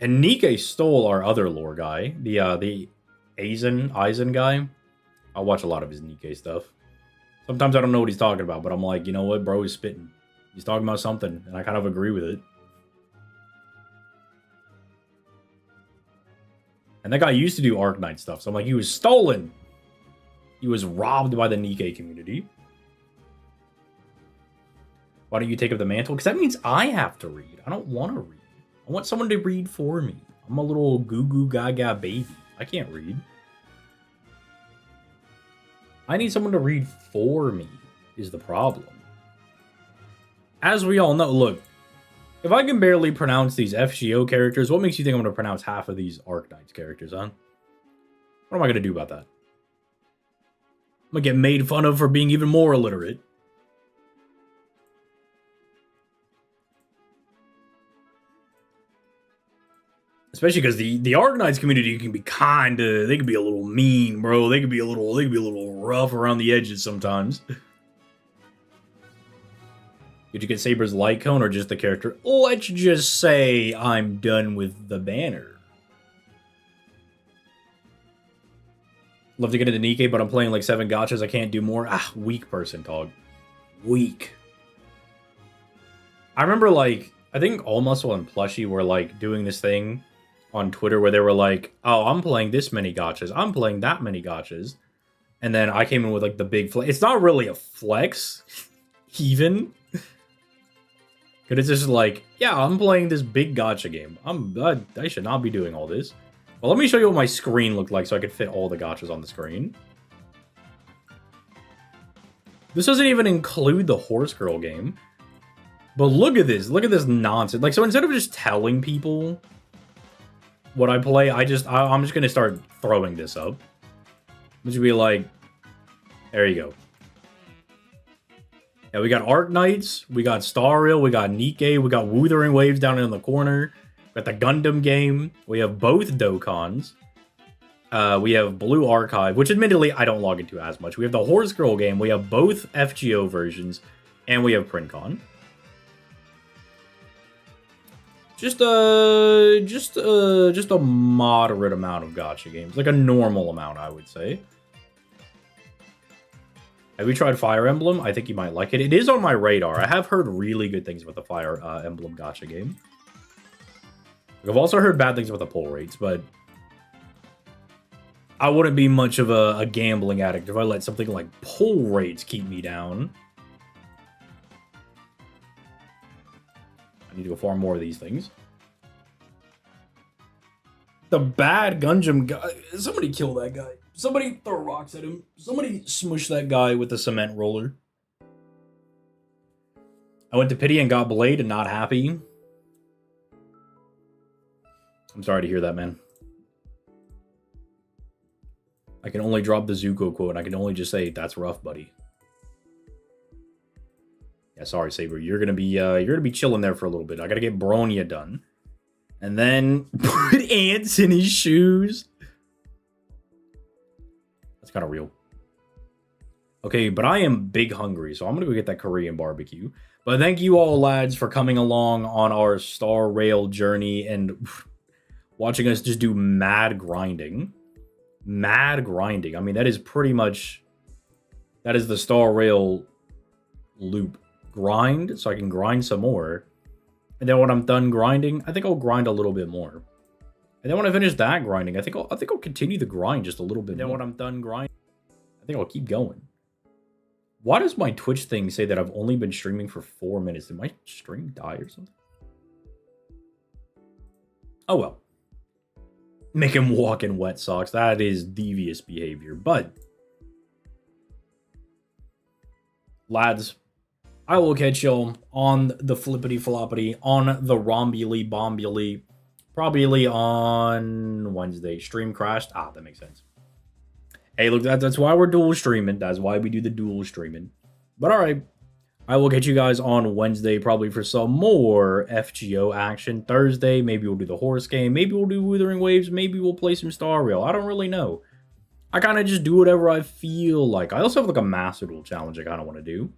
And Nikkei stole our other lore guy, the Aizen guy. I watch a lot of his Nikkei stuff. Sometimes I don't know what he's talking about, but I'm like, you know what, bro, he's spitting. He's talking about something, and I kind of agree with it. And that guy used to do Arknight stuff, so I'm like, he was stolen. He was robbed by the Nikkei community. Why don't you take up the mantle? Because that means I have to read. I don't want to read. I want someone to read for me. I'm a little goo goo gaga baby. I can't read. I need someone to read for me, is the problem. As we all know, look, if I can barely pronounce these FGO characters, what makes you think I'm going to pronounce half of these Arknights characters, huh? What am I going to do about that? I'm going to get made fun of for being even more illiterate. Especially because the Arknights community can be they can be a little mean, bro. They can be a little rough around the edges sometimes. Did you get Saber's light cone or just the character? Let's just say I'm done with the banner. Love to get into Nikkei, but I'm playing like 7 gachas. I can't do more. Weak person, dog. Weak. I remember like, I think All Muscle and Plushie were like doing this thing on Twitter where they were like, oh, I'm playing this many gachas. I'm playing that many gachas. And then I came in with like the big flex. It's not really a flex, even. Because it's just like, yeah, I'm playing this big gacha game. I should not be doing all this. Well, let me show you what my screen looked like so I could fit all the gachas on the screen. This doesn't even include the Horse Girl game. But look at this. Look at this nonsense. Like, so instead of just telling people what I play, I'm just going to start throwing this up. I'm just be like, there you go. Yeah, we got Arknights, we got Star Rail, we got Nikkei, we got Wuthering Waves down in the corner. We got the Gundam game. We have both Dokans. We have Blue Archive, which admittedly I don't log into as much. We have the Horse Girl game. We have both FGO versions, and we have Princon. Just a moderate amount of gacha games, like a normal amount, I would say. Have you tried Fire Emblem? I think you might like it. It is on my radar. I have heard really good things about the Fire Emblem gacha game. I've also heard bad things about the pull rates, but I wouldn't be much of a gambling addict if I let something like pull rates keep me down. I need to go farm more of these things. The bad Gundam guy. Somebody kill that guy. Somebody throw rocks at him. Somebody smush that guy with a cement roller. I went to pity and got blade and not happy. I'm sorry to hear that, man. I can only drop the Zuko quote. I can only just say, that's rough, buddy. Yeah, sorry, Saber. You're gonna be chilling there for a little bit. I gotta get Bronya done. And then put ants in his shoes. That's kind of real. Okay, but I am big hungry, so I'm gonna go get that Korean barbecue. But thank you all, lads, for coming along on our Star Rail journey and watching us just do mad grinding. Mad grinding. I mean, that is pretty much... That is the Star Rail loop. Grind, so I can grind some more. And then when I'm done grinding, I think I'll grind a little bit more. And then when I finish that grinding, I think I'll continue the grind just a little bit. And then when I'm done grinding, I think I'll keep going. Why does my Twitch thing say that I've only been streaming for 4 minutes? Did my stream die or something? Oh well. Make him walk in wet socks. That is devious behavior. But, lads, I will catch y'all on the flippity floppity, on the rombuli bombuli, probably on Wednesday. Stream crashed. Ah, that makes sense. Hey, look, that's why we're dual streaming. That's why we do the dual streaming. But all right, I will catch you guys on Wednesday, probably for some more FGO action. Thursday, maybe we'll do the horse game. Maybe we'll do Withering Waves. Maybe we'll play some Star Rail. I don't really know. I kind of just do whatever I feel like. I also have like a Master Duel challenge I kind of want to do.